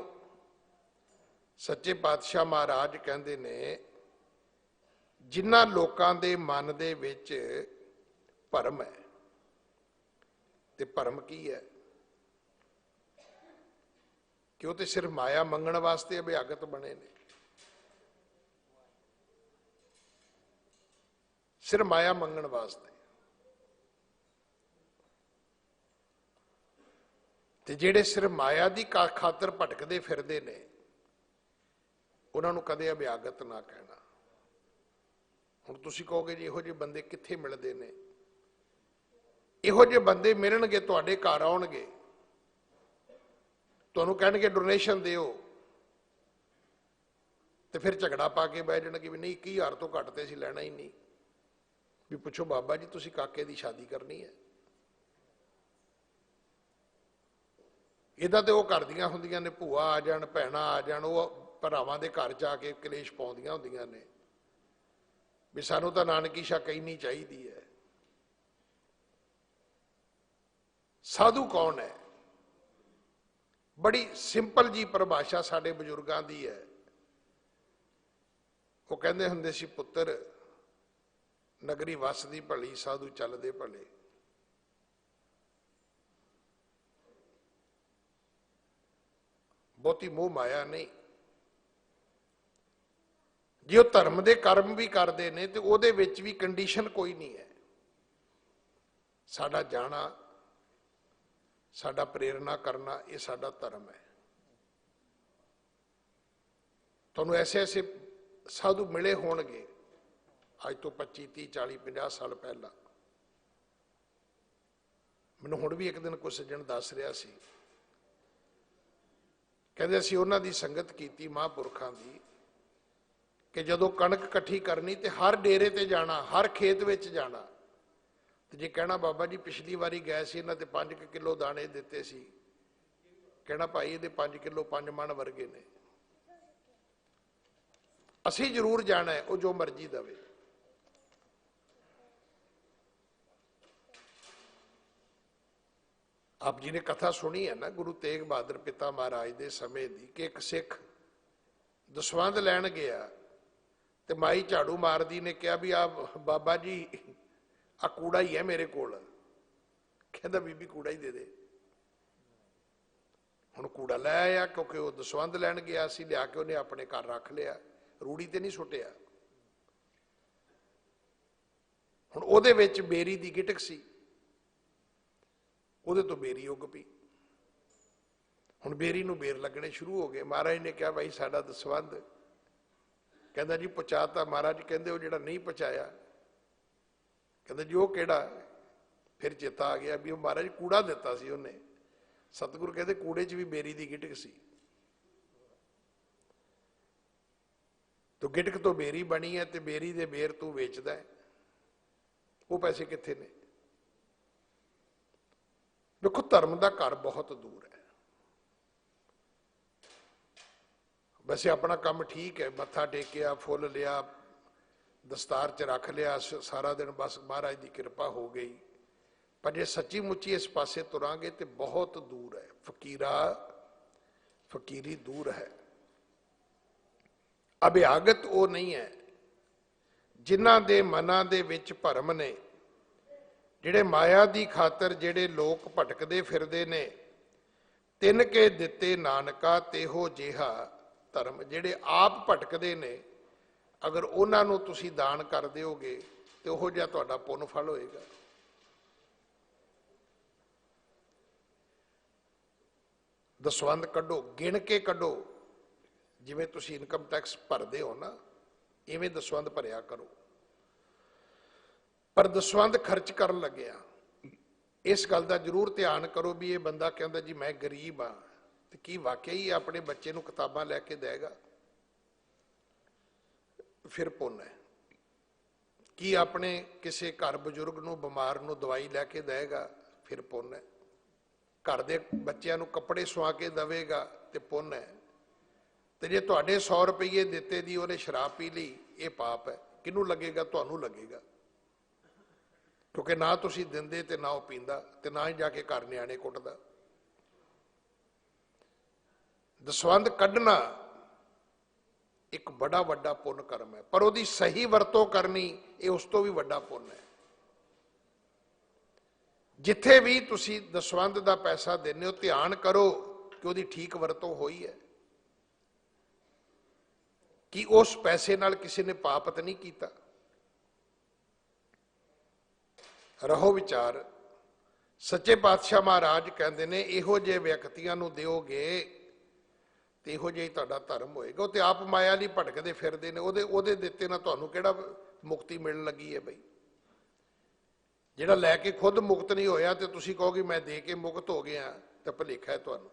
ਸੱਚੇ ਪਾਤਸ਼ਾਹ ਮਹਾਰਾਜ ਕਹਿੰਦੇ ਨੇ, ਜਿਨ੍ਹਾਂ ਲੋਕਾਂ ਦੇ ਮਨ ਦੇ ਵਿੱਚ ਭਰਮ ਹੈ, ਤੇ ਭਰਮ ਕੀ ਹੈ ਕਿ ਉਹ ਤੇ ਸਿਰਫ ਮਾਇਆ ਮੰਗਣ ਵਾਸਤੇ ਅਭਿਆਗਤ ਬਣੇ ਨੇ, ਸਿਰਫ ਮਾਇਆ ਮੰਗਣ ਵਾਸਤੇ। ਤੇ ਜਿਹੜੇ ਸਿਰਫ ਮਾਇਆ ਦੀ ਖਾਤਰ ਭਟਕਦੇ ਫਿਰਦੇ ਨੇ, ਉਹਨਾਂ ਨੂੰ ਕਦੇ ਅਭਿਆਗਤ ਨਾ ਕਹਿਣਾ। ਹੁਣ ਤੁਸੀਂ ਕਹੋਗੇ ਜੀ ਇਹੋ ਜਿਹੇ ਬੰਦੇ ਕਿੱਥੇ ਮਿਲਦੇ ਨੇ? ਇਹੋ ਜਿਹੇ ਬੰਦੇ ਮਿਲਣਗੇ, ਤੁਹਾਡੇ ਘਰ ਆਉਣਗੇ, ਤੁਹਾਨੂੰ ਕਹਿਣਗੇ ਡੋਨੇਸ਼ਨ ਦਿਓ, ਤੇ ਫਿਰ ਝਗੜਾ ਪਾ ਕੇ ਬਹਿ ਜਾਣਗੇ ਵੀ ਨਹੀਂ 21,000 ਤੋਂ ਘੱਟ ਤੇ ਅਸੀਂ ਲੈਣਾ ਹੀ ਨਹੀਂ। ਵੀ ਪੁੱਛੋ ਬਾਬਾ ਜੀ ਤੁਸੀਂ ਕਾਕੇ ਦੀ ਸ਼ਾਦੀ ਕਰਨੀ ਹੈ? ਇਹਦਾ ਤੇ ਉਹ ਕਰਦੀਆਂ ਹੁੰਦੀਆਂ ਨੇ, ਭੂਆ ਆ ਜਾਣ, ਭੈਣਾਂ ਆ ਜਾਣ, ਉਹ ਭਰਾਵਾਂ ਦੇ ਘਰ ਜਾ ਕੇ ਕਲੇਸ਼ ਪਾਉਂਦੀਆਂ ਹੁੰਦੀਆਂ ਨੇ ਵੀ ਸਾਨੂੰ ਤਾਂ ਨਾਨਕੀ ਸ਼ਾ ਕਹਿਣੀ ਚਾਹੀਦੀ ਹੈ। ਸਾਧੂ ਕੌਣ ਹੈ? ਬੜੀ ਸਿੰਪਲ ਜੀ ਪਰਿਭਾਸ਼ਾ ਸਾਡੇ ਬਜ਼ੁਰਗਾਂ ਦੀ ਹੈ। ਉਹ ਕਹਿੰਦੇ ਹੁੰਦੇ ਸੀ, ਪੁੱਤਰ ਨਗਰੀ ਵਸਦੀ ਭਲੀ, ਸਾਧੂ ਚੱਲਦੇ ਭਲੇ। ਬਹੁਤੀ ਮੋਹ ਮਾਇਆ ਨਹੀਂ। ਜੇ ਉਹ ਧਰਮ ਦੇ ਕਰਮ ਵੀ ਕਰਦੇ ਨੇ ਤੇ ਉਹਦੇ ਵਿੱਚ ਵੀ ਕੰਡੀਸ਼ਨ ਕੋਈ ਨਹੀਂ ਹੈ। ਸਾਡਾ ਜਾਣਾ, ਸਾਡਾ ਪ੍ਰੇਰਨਾ ਕਰਨਾ, ਇਹ ਸਾਡਾ ਧਰਮ ਹੈ। ਤੁਹਾਨੂੰ ਐਸੇ ਐਸੇ ਸਾਧੂ ਮਿਲੇ ਹੋਣਗੇ ਅੱਜ ਤੋਂ 25, 30, 40, 50 ਸਾਲ ਪਹਿਲਾਂ। ਮੈਨੂੰ ਹੁਣ ਵੀ ਇੱਕ ਦਿਨ ਕੋਈ ਸੱਜਣ ਦੱਸ ਰਿਹਾ ਸੀ, ਕਹਿੰਦੇ ਅਸੀਂ ਉਹਨਾਂ ਦੀ ਸੰਗਤ ਕੀਤੀ ਮਹਾਂਪੁਰਖਾਂ ਦੀ, ਕਿ ਜਦੋਂ ਕਣਕ ਇਕੱਠੀ ਕਰਨੀ ਤੇ ਹਰ ਡੇਰੇ ਤੇ ਜਾਣਾ, ਹਰ ਖੇਤ ਵਿੱਚ ਜਾਣਾ, ਤੇ ਜੇ ਕਹਿਣਾ ਬਾਬਾ ਜੀ ਪਿਛਲੀ ਵਾਰੀ ਗਏ ਸੀ ਇਹਨਾਂ ਤੇ 5 ਕਿਲੋ ਦਾਣੇ ਦਿੱਤੇ ਸੀ, ਕਹਿਣਾ ਭਾਈ ਇਹਦੇ 5 ਕਿਲੋ 5 ਮਣ ਵਰਗੇ ਨੇ, ਅਸੀਂ ਜ਼ਰੂਰ ਜਾਣਾ ਹੈ, ਉਹ ਜੋ ਮਰਜ਼ੀ ਦੇਵੇ। ਆਪ ਜੀ ਨੇ ਕਥਾ ਸੁਣੀ ਹੈ ਨਾ ਗੁਰੂ ਤੇਗ ਬਹਾਦਰ ਪਿਤਾ ਮਹਾਰਾਜ ਦੇ ਸਮੇਂ ਦੀ, ਕਿ ਇੱਕ ਸਿੱਖ ਦਸਵੰਧ ਲੈਣ ਗਿਆ ਤੇ ਮਾਈ ਝਾੜੂ ਮਾਰਦੀ ਨੇ ਕਿਹਾ ਵੀ ਆ ਬਾਬਾ ਜੀ ਆ ਕੂੜਾ ਹੀ ਹੈ ਮੇਰੇ ਕੋਲ। ਕਹਿੰਦਾ ਬੀਬੀ ਕੂੜਾ ਹੀ ਦੇ ਦੇ। ਹੁਣ ਕੂੜਾ ਲੈ ਆਇਆ, ਕਿਉਂਕਿ ਉਹ ਦਸਵੰਧ ਲੈਣ ਗਿਆ ਸੀ, ਲਿਆ ਕੇ ਉਹਨੇ ਆਪਣੇ ਘਰ ਰੱਖ ਲਿਆ, ਰੂੜੀ ਤੇ ਨਹੀਂ ਸੁੱਟਿਆ। ਹੁਣ ਉਹਦੇ ਵਿੱਚ ਬੇਰੀ ਦੀ ਗਿਟਕ ਸੀ, ਉਹਦੇ ਤੋਂ ਬੇਰੀ ਉੱਗ ਪਈ। ਹੁਣ ਬੇਰੀ ਨੂੰ ਬੇਰ ਲੱਗਣੇ ਸ਼ੁਰੂ ਹੋ ਗਏ। ਮਹਾਰਾਜ ਨੇ ਕਿਹਾ ਭਾਈ ਸਾਡਾ ਦਸਵੰਧ। ਕਹਿੰਦਾ ਜੀ ਪਹੁੰਚਾਤਾ। ਮਹਾਰਾਜ ਕਹਿੰਦੇ ਉਹ ਜਿਹੜਾ ਨਹੀਂ ਪਹੁੰਚਾਇਆ, ਕਹਿੰਦਾ ਜੀ ਉਹ ਕਿਹੜਾ? ਫਿਰ ਚੇਤਾ ਆ ਗਿਆ ਵੀ ਉਹ ਮਹਾਰਾਜ ਕੂੜਾ ਦਿੱਤਾ ਸੀ ਉਹਨੇ। ਸਤਿਗੁਰੂ ਕਹਿੰਦੇ ਕੂੜੇ 'ਚ ਵੀ ਬੇਰੀ ਦੀ ਗਿਟਕ ਸੀ। ਤੂੰ ਗਿਟਕ ਤੋਂ ਬੇਰੀ ਬਣੀ ਹੈ ਤੇ ਬੇਰੀ ਦੇ ਬੇਰ ਤੂੰ ਵੇਚਦਾ ਹੈ, ਉਹ ਪੈਸੇ ਕਿੱਥੇ ਨੇ? ਦੇਖੋ ਧਰਮ ਦਾ ਘਰ ਬਹੁਤ ਦੂਰ ਹੈ। ਵੈਸੇ ਆਪਣਾ ਕੰਮ ਠੀਕ ਹੈ, ਮੱਥਾ ਟੇਕਿਆ, ਫੁੱਲ ਲਿਆ, ਦਸਤਾਰ 'ਚ ਰੱਖ ਲਿਆ, ਸਾਰਾ ਦਿਨ ਬਸ ਮਹਾਰਾਜ ਦੀ ਕਿਰਪਾ ਹੋ ਗਈ। ਪਰ ਜੇ ਸੱਚੀ ਮੁੱਚੀ ਇਸ ਪਾਸੇ ਤੁਰਾਂਗੇ ਤੇ ਬਹੁਤ ਦੂਰ ਹੈ। ਫਕੀਰੀ ਦੂਰ ਹੈ। ਅਭਿਆਗਤ ਉਹ ਨਹੀਂ ਹੈ ਜਿਨ੍ਹਾਂ ਦੇ ਮਨਾਂ ਦੇ ਵਿੱਚ ਭਰਮ ਨੇ, ਜਿਹੜੇ ਮਾਇਆ ਦੀ ਖਾਤਰ ਜਿਹੜੇ ਲੋਕ ਭਟਕਦੇ ਫਿਰਦੇ ਨੇ। ਤਿੰਨ ਕੇ ਦਿੱਤੇ ਨਾਨਕਾ ਤੇਹੋ ਜਿਹਾ ਧਰਮ। ਜਿਹੜੇ ਆਪ ਭਟਕਦੇ ਨੇ, ਅਗਰ ਉਹਨਾਂ ਨੂੰ ਤੁਸੀਂ ਦਾਨ ਕਰ ਦਿਓਗੇ ਤੇ ਉਹੋ ਜਿਹਾ ਤੁਹਾਡਾ ਪੁੰਨ ਫਲ ਹੋਏਗਾ। ਦਸਵੰਧ ਕੱਢੋ, ਗਿਣ ਕੇ ਕੱਢੋ। ਜਿਵੇਂ ਤੁਸੀਂ ਇਨਕਮ ਟੈਕਸ ਭਰਦੇ ਹੋ ਨਾ, ਇਵੇਂ ਦਸਵੰਧ ਭਰਿਆ ਕਰੋ। ਪਰ ਦਸਵੰਧ ਖਰਚ ਕਰਨ ਲੱਗਿਆ ਇਸ ਗੱਲ ਦਾ ਜ਼ਰੂਰ ਧਿਆਨ ਕਰੋ ਵੀ ਇਹ ਬੰਦਾ ਕਹਿੰਦਾ ਜੀ ਮੈਂ ਗਰੀਬ ਹਾਂ, ਤੇ ਕੀ ਵਾਕਿਆ ਹੀ ਆਪਣੇ ਬੱਚੇ ਨੂੰ ਕਿਤਾਬਾਂ ਲੈ ਕੇ ਦੇਗਾ? ਫਿਰ ਪੁੰਨ ਹੈ। ਕੀ ਆਪਣੇ ਕਿਸੇ ਘਰ ਬਜ਼ੁਰਗ ਨੂੰ ਬਿਮਾਰ ਨੂੰ ਦਵਾਈ ਲੈ ਕੇ ਦੇਗਾ, ਫਿਰ ਪੁੰਨ ਹੈ। ਘਰ ਦੇ ਬੱਚਿਆਂ ਨੂੰ ਕੱਪੜੇ ਸਵਾ ਕੇ ਦੇਵੇਗਾ ਤੇ ਪੁੰਨ ਹੈ। ਤੇ ਜੇ ਤੁਹਾਡੇ 100 ਰੁਪਏ ਦਿੱਤੇ ਦੀ ਉਹਨੇ ਸ਼ਰਾਬ ਪੀ ਲਈ, ਇਹ ਪਾਪ ਹੈ। ਕਿਹਨੂੰ ਲੱਗੇਗਾ? ਤੁਹਾਨੂੰ ਲੱਗੇਗਾ, ਕਿਉਂਕਿ ਨਾ ਤੁਸੀਂ ਦਿੰਦੇ ਤੇ ਨਾ ਉਹ ਪੀਂਦਾ ਤੇ ਨਾ ਹੀ ਜਾ ਕੇ ਘਰ ਨਿਆਣੇ ਕੁੱਟਦਾ। ਦਸਵੰਧ ਕੱਢਣਾ ਇੱਕ ਬੜਾ ਵੱਡਾ ਪੁੰਨ ਕਰਮ ਹੈ, ਪਰ ਉਹਦੀ ਸਹੀ ਵਰਤੋਂ ਕਰਨੀ ਇਹ ਉਸ ਤੋਂ ਵੀ ਵੱਡਾ ਪੁੰਨ ਹੈ। ਜਿੱਥੇ ਵੀ ਤੁਸੀਂ ਦਸਵੰਧ ਦਾ ਪੈਸਾ ਦਿੰਦੇ ਹੋ, ਧਿਆਨ ਕਰੋ ਕਿ ਉਹਦੀ ਠੀਕ ਵਰਤੋਂ ਹੋਈ ਹੈ, ਕਿ ਉਸ ਪੈਸੇ ਨਾਲ ਕਿਸੇ ਨੇ ਪਾਪ ਤਾਂ ਨਹੀਂ ਕੀਤਾ। ਰਹੋ ਵਿਚਾਰ। ਸੱਚੇ ਪਾਤਸ਼ਾਹ ਮਹਾਰਾਜ ਕਹਿੰਦੇ ਨੇ, ਇਹੋ ਜਿਹੇ ਵਿਅਕਤੀਆਂ ਨੂੰ ਦਿਓਗੇ ਤੇ ਇਹੋ ਜਿਹਾ ਹੀ ਤੁਹਾਡਾ ਧਰਮ ਹੋਏਗਾ। ਉਹ ਤੇ ਆਪ ਮਾਇਆ ਲਈ ਭਟਕਦੇ ਫਿਰਦੇ ਨੇ, ਉਹਦੇ ਦਿੱਤੇ ਨਾਲ ਤੁਹਾਨੂੰ ਕਿਹੜਾ ਮੁਕਤੀ ਮਿਲਣ ਲੱਗੀ ਹੈ ਬਈ? ਜਿਹੜਾ ਲੈ ਕੇ ਖੁਦ ਮੁਕਤ ਨਹੀਂ ਹੋਇਆ ਤੇ ਤੁਸੀਂ ਕਹੋਗੇ ਮੈਂ ਦੇ ਕੇ ਮੁਕਤ ਹੋ ਗਿਆ, ਤਾਂ ਭੁਲੇਖਾ ਹੈ ਤੁਹਾਨੂੰ।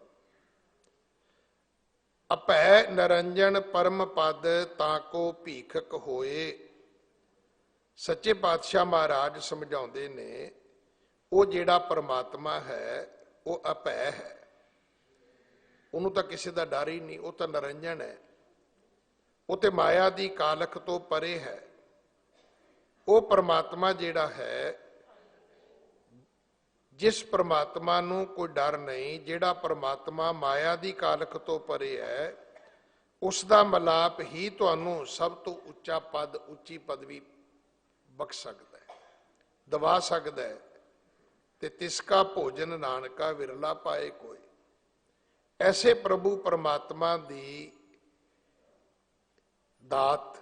ਅਭੈ ਨਿਰੰਜਨ ਪਰਮ ਪਦ ਤਾਂ ਕੋ ਭੀਖਕ ਹੋਏ। ਸੱਚੇ ਪਾਤਸ਼ਾਹ ਮਹਾਰਾਜ ਸਮਝਾਉਂਦੇ ਨੇ, ਉਹ ਜਿਹੜਾ ਪਰਮਾਤਮਾ ਹੈ ਉਹ ਅਭੈ ਹੈ, ਉਹਨੂੰ ਤਾਂ ਕਿਸੇ ਦਾ ਡਰ ਹੀ ਨਹੀਂ, ਉਹ ਤਾਂ ਨਿਰੰਜਨ ਹੈ, ਉਹ ਤੇ ਮਾਇਆ ਦੀ ਕਾਲਖ ਤੋਂ ਪਰੇ ਹੈ। ਉਹ ਪਰਮਾਤਮਾ ਜਿਹੜਾ ਹੈ, ਜਿਸ ਪਰਮਾਤਮਾ ਨੂੰ ਕੋਈ ਡਰ ਨਹੀਂ, ਜਿਹੜਾ ਪਰਮਾਤਮਾ ਮਾਇਆ ਦੀ ਕਾਲਖ ਤੋਂ ਪਰੇ ਹੈ, ਉਸ ਦਾ ਮਿਲਾਪ ਹੀ ਤੁਹਾਨੂੰ ਸਭ ਤੋਂ ਉੱਚਾ ਪਦ, ਉੱਚੀ ਪਦਵੀ ਬਖਸ਼ ਸਕਦਾ ਹੈ, ਦਵਾ ਸਕਦਾ ਹੈ। ਤੇ ਤਿਸ ਕਾ ਭੋਜਨ ਨਾਨਕਾ ਵਿਰਲਾ ਪਾਏ ਕੋਈ। ਐਸੇ ਪ੍ਰਭੂ ਪਰਮਾਤਮਾ ਦੀ ਦਾਤ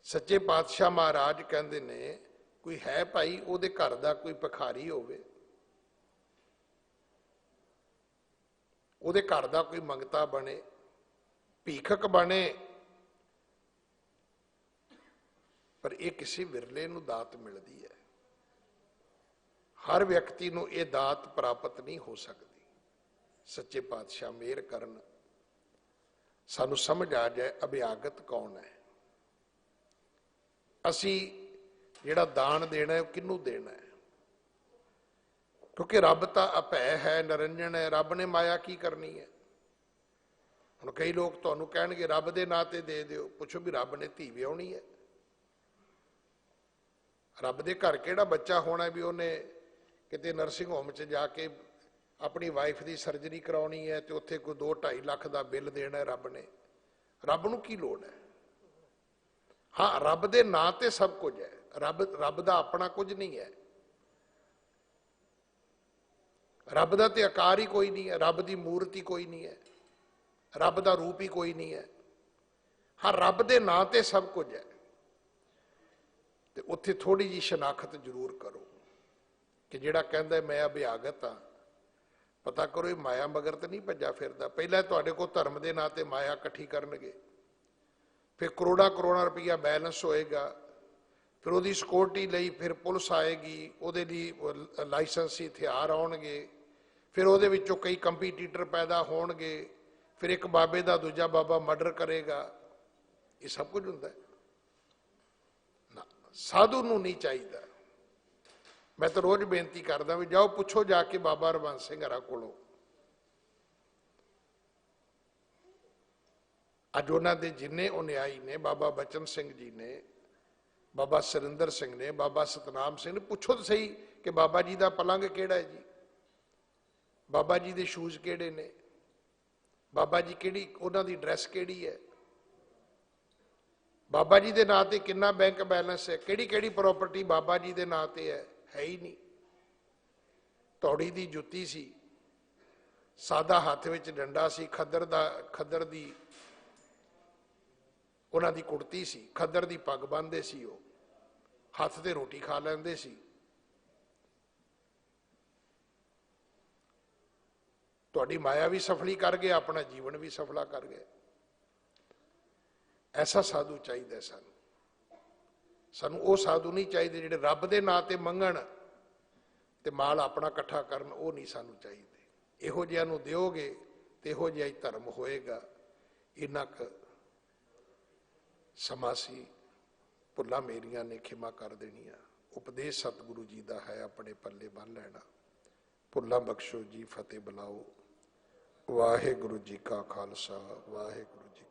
ਸੱਚੇ ਪਾਤਸ਼ਾਹ ਮਹਾਰਾਜ ਕਹਿੰਦੇ ਨੇ, ਕੋਈ ਹੈ ਭਾਈ ਉਹਦੇ ਘਰ ਦਾ ਕੋਈ ਭਿਖਾਰੀ ਹੋਵੇ, ਉਹਦੇ ਘਰ ਦਾ ਕੋਈ ਮੰਗਤਾ ਬਣੇ, ਭੀਖਕ ਬਣੇ, ਪਰ ਇਹ ਕਿਸੇ ਵਿਰਲੇ ਨੂੰ ਦਾਤ ਮਿਲਦੀ ਹੈ। ਹਰ ਵਿਅਕਤੀ ਨੂੰ ਇਹ ਦਾਤ ਪ੍ਰਾਪਤ ਨਹੀਂ ਹੋ ਸਕਦੀ। ਸੱਚੇ ਪਾਤਸ਼ਾਹ ਮਿਹਰ ਕਰਨ, ਸਾਨੂੰ ਸਮਝ ਆ ਜਾਏ ਅਭਿਆਗਤ ਕੌਣ ਹੈ। ਅਸੀਂ ਜਿਹੜਾ ਦਾਨ ਦੇਣਾ ਹੈ ਉਹ ਕਿਹਨੂੰ ਦੇਣਾ ਹੈ? ਕਿਉਂਕਿ ਰੱਬ ਤਾਂ ਅਭੈ ਹੈ, ਨਿਰੰਜਨ ਹੈ। ਰੱਬ ਨੇ ਮਾਇਆ ਕੀ ਕਰਨੀ ਹੈ? ਹੁਣ ਕਈ ਲੋਕ ਤੁਹਾਨੂੰ ਕਹਿਣਗੇ ਰੱਬ ਦੇ ਨਾਂ ਤੇ ਦੇ ਦਿਓ। ਪੁੱਛੋ ਵੀ ਰੱਬ ਨੇ ਧੀ ਵਿਆਹੁਣੀ ਹੈ? ਰੱਬ ਦੇ ਘਰ ਕਿਹੜਾ ਬੱਚਾ ਹੋਣਾ ਵੀ ਉਹਨੇ ਕਿਤੇ ਨਰਸਿੰਗ ਹੋਮ 'ਚ ਜਾ ਕੇ ਆਪਣੀ ਵਾਈਫ ਦੀ ਸਰਜਰੀ ਕਰਾਉਣੀ ਹੈ ਤੇ ਉੱਥੇ ਕੋਈ 2-2.5 ਲੱਖ ਦਾ ਬਿੱਲ ਦੇਣਾ ਹੈ ਰੱਬ ਨੇ? ਰੱਬ ਨੂੰ ਕੀ ਲੋੜ ਹੈ? ਹਾਂ, ਰੱਬ ਦੇ ਨਾਂ ਤੇ ਸਭ ਕੁਝ ਹੈ। ਰੱਬ ਦਾ ਆਪਣਾ ਕੁਝ ਨਹੀਂ ਹੈ। ਰੱਬ ਦਾ ਤੇ ਆਕਾਰ ਹੀ ਕੋਈ ਨਹੀਂ ਹੈ, ਰੱਬ ਦੀ ਮੂਰਤੀ ਕੋਈ ਨਹੀਂ ਹੈ, ਰੱਬ ਦਾ ਰੂਪ ਹੀ ਕੋਈ ਨਹੀਂ ਹੈ। ਹਾਂ, ਰੱਬ ਦੇ ਨਾਂ ਤੇ ਸਭ ਕੁਝ ਹੈ। ਤੇ ਉੱਥੇ ਥੋੜੀ ਜਿਹੀ ਸ਼ਨਾਖਤ ਜ਼ਰੂਰ ਕਰੋ ਕਿ ਜਿਹੜਾ ਕਹਿੰਦਾ ਮੈਂ ਅਭਿਆਗਤ ਹਾਂ, ਪਤਾ ਕਰੋ ਇਹ ਮਾਇਆ ਮਗਰ ਤਾਂ ਨਹੀਂ ਭੱਜਾ ਫਿਰਦਾ। ਪਹਿਲਾਂ ਤੁਹਾਡੇ ਕੋਲ ਧਰਮ ਦੇ ਨਾਂ ਤੇ ਮਾਇਆ ਇਕੱਠੀ ਕਰਨਗੇ, ਫਿਰ ਕਰੋੜਾਂ ਰੁਪਈਆ ਬੈਲੈਂਸ ਹੋਏਗਾ, ਫਿਰ ਉਹਦੀ ਸਿਕਿਉਰਿਟੀ ਲਈ ਫਿਰ ਪੁਲਿਸ ਆਏਗੀ, ਉਹਦੇ ਲਈ ਲਾਇਸੈਂਸੀ ਹਥਿਆਰ ਆਉਣਗੇ, ਫਿਰ ਉਹਦੇ ਵਿੱਚੋਂ ਕਈ ਕੰਪੀਟੀਟਰ ਪੈਦਾ ਹੋਣਗੇ, ਫਿਰ ਇੱਕ ਬਾਬੇ ਦਾ ਦੂਜਾ ਬਾਬਾ ਮਰਡਰ ਕਰੇਗਾ। ਇਹ ਸਭ ਕੁਝ ਹੁੰਦਾ ਹੈ ਨਾ। ਸਾਧੂ ਨੂੰ ਨਹੀਂ ਚਾਹੀਦਾ। ਮੈਂ ਤਾਂ ਰੋਜ਼ ਬੇਨਤੀ ਕਰਦਾ ਵੀ ਜਾਓ ਪੁੱਛੋ ਜਾ ਕੇ ਬਾਬਾ ਹਰਬੰਸ ਸਿੰਘ ਹਰਾਂ ਕੋਲੋਂ, ਅੱਜ ਉਹਨਾਂ ਦੇ ਜਿੰਨੇ ਅਨੁਯਾਈ ਨੇ, ਬਾਬਾ ਬਚਨ ਸਿੰਘ ਜੀ ਨੇ, ਬਾਬਾ ਸੁਰਿੰਦਰ ਸਿੰਘ ਨੇ, ਬਾਬਾ ਸਤਨਾਮ ਸਿੰਘ ਨੇ, ਪੁੱਛੋ ਤਾਂ ਸਹੀ ਕਿ ਬਾਬਾ ਜੀ ਦਾ ਪਲੰਗ ਕਿਹੜਾ ਹੈ ਜੀ, ਬਾਬਾ ਜੀ ਦੇ ਸ਼ੂਜ਼ ਕਿਹੜੇ ਨੇ, ਬਾਬਾ ਜੀ ਕਿਹੜੀ ਉਹਨਾਂ ਦੀ ਡਰੈਸ ਕਿਹੜੀ ਹੈ, ਬਾਬਾ ਜੀ ਦੇ ਨਾਂ ਤੇ ਕਿੰਨਾ ਬੈਂਕ ਬੈਲੈਂਸ ਹੈ, ਕਿਹੜੀ ਪ੍ਰਾਪਰਟੀ ਬਾਬਾ ਜੀ ਦੇ ਨਾਂ ਤੇ ਹੈ ਹੀ ਨਹੀਂ। ਤੌੜੀ ਦੀ ਜੁੱਤੀ ਸੀ, ਸਾਦਾ ਹੱਥ ਵਿੱਚ ਡੰਡਾ ਸੀ, ਖੱਦਰ ਦੀ ਉਹਨਾਂ ਦੀ ਕੁੜਤੀ ਸੀ, ਖੱਦਰ ਦੀ ਪੱਗ ਬੰਨ੍ਹਦੇ ਸੀ, ਉਹ ਹੱਥ ਤੇ ਰੋਟੀ ਖਾ ਲੈਂਦੇ ਸੀ। ਤੁਹਾਡੀ ਮਾਇਆ ਵੀ ਸਫਲੀ ਕਰ ਗਏ, ਆਪਣਾ ਜੀਵਨ ਵੀ ਸਫਲਾ ਕਰ ਗਏ। ਐਸਾ ਸਾਧੂ ਚਾਹੀਦਾ ਸਾਨੂੰ ਉਹ ਸਾਧੂ ਨਹੀਂ ਚਾਹੀਦੇ ਜਿਹੜੇ ਰੱਬ ਦੇ ਨਾਂ ਤੇ ਮੰਗਣ ਤੇ ਮਾਲ ਆਪਣਾ ਇਕੱਠਾ ਕਰਨ, ਉਹ ਨਹੀਂ ਸਾਨੂੰ ਚਾਹੀਦੇ। ਇਹੋ ਜਿਹਾ ਨੂੰ ਦਿਓਗੇ ਤੇ ਇਹੋ ਜਿਹਾ ਹੀ ਧਰਮ ਹੋਏਗਾ। ਇੰਨਾ ਕੁ ਸਮਾਂ ਸੀ। ਭੁੱਲਾਂ ਮੇਰੀਆਂ ਨੇ ਖਿਮਾ ਕਰ ਦੇਣੀਆਂ। ਉਪਦੇਸ਼ ਸਤਿਗੁਰੂ ਜੀ ਦਾ ਹੈ, ਆਪਣੇ ਪੱਲੇ ਬੰਨ ਲੈਣਾ। ਭੁੱਲਾਂ ਬਖਸ਼ੋ ਜੀ, ਫਤਿਹ ਬੁਲਾਓ। ਵਾਹਿਗੁਰੂ ਜੀ ਕਾ ਖਾਲਸਾ, ਵਾਹਿਗੁਰੂ ਜੀ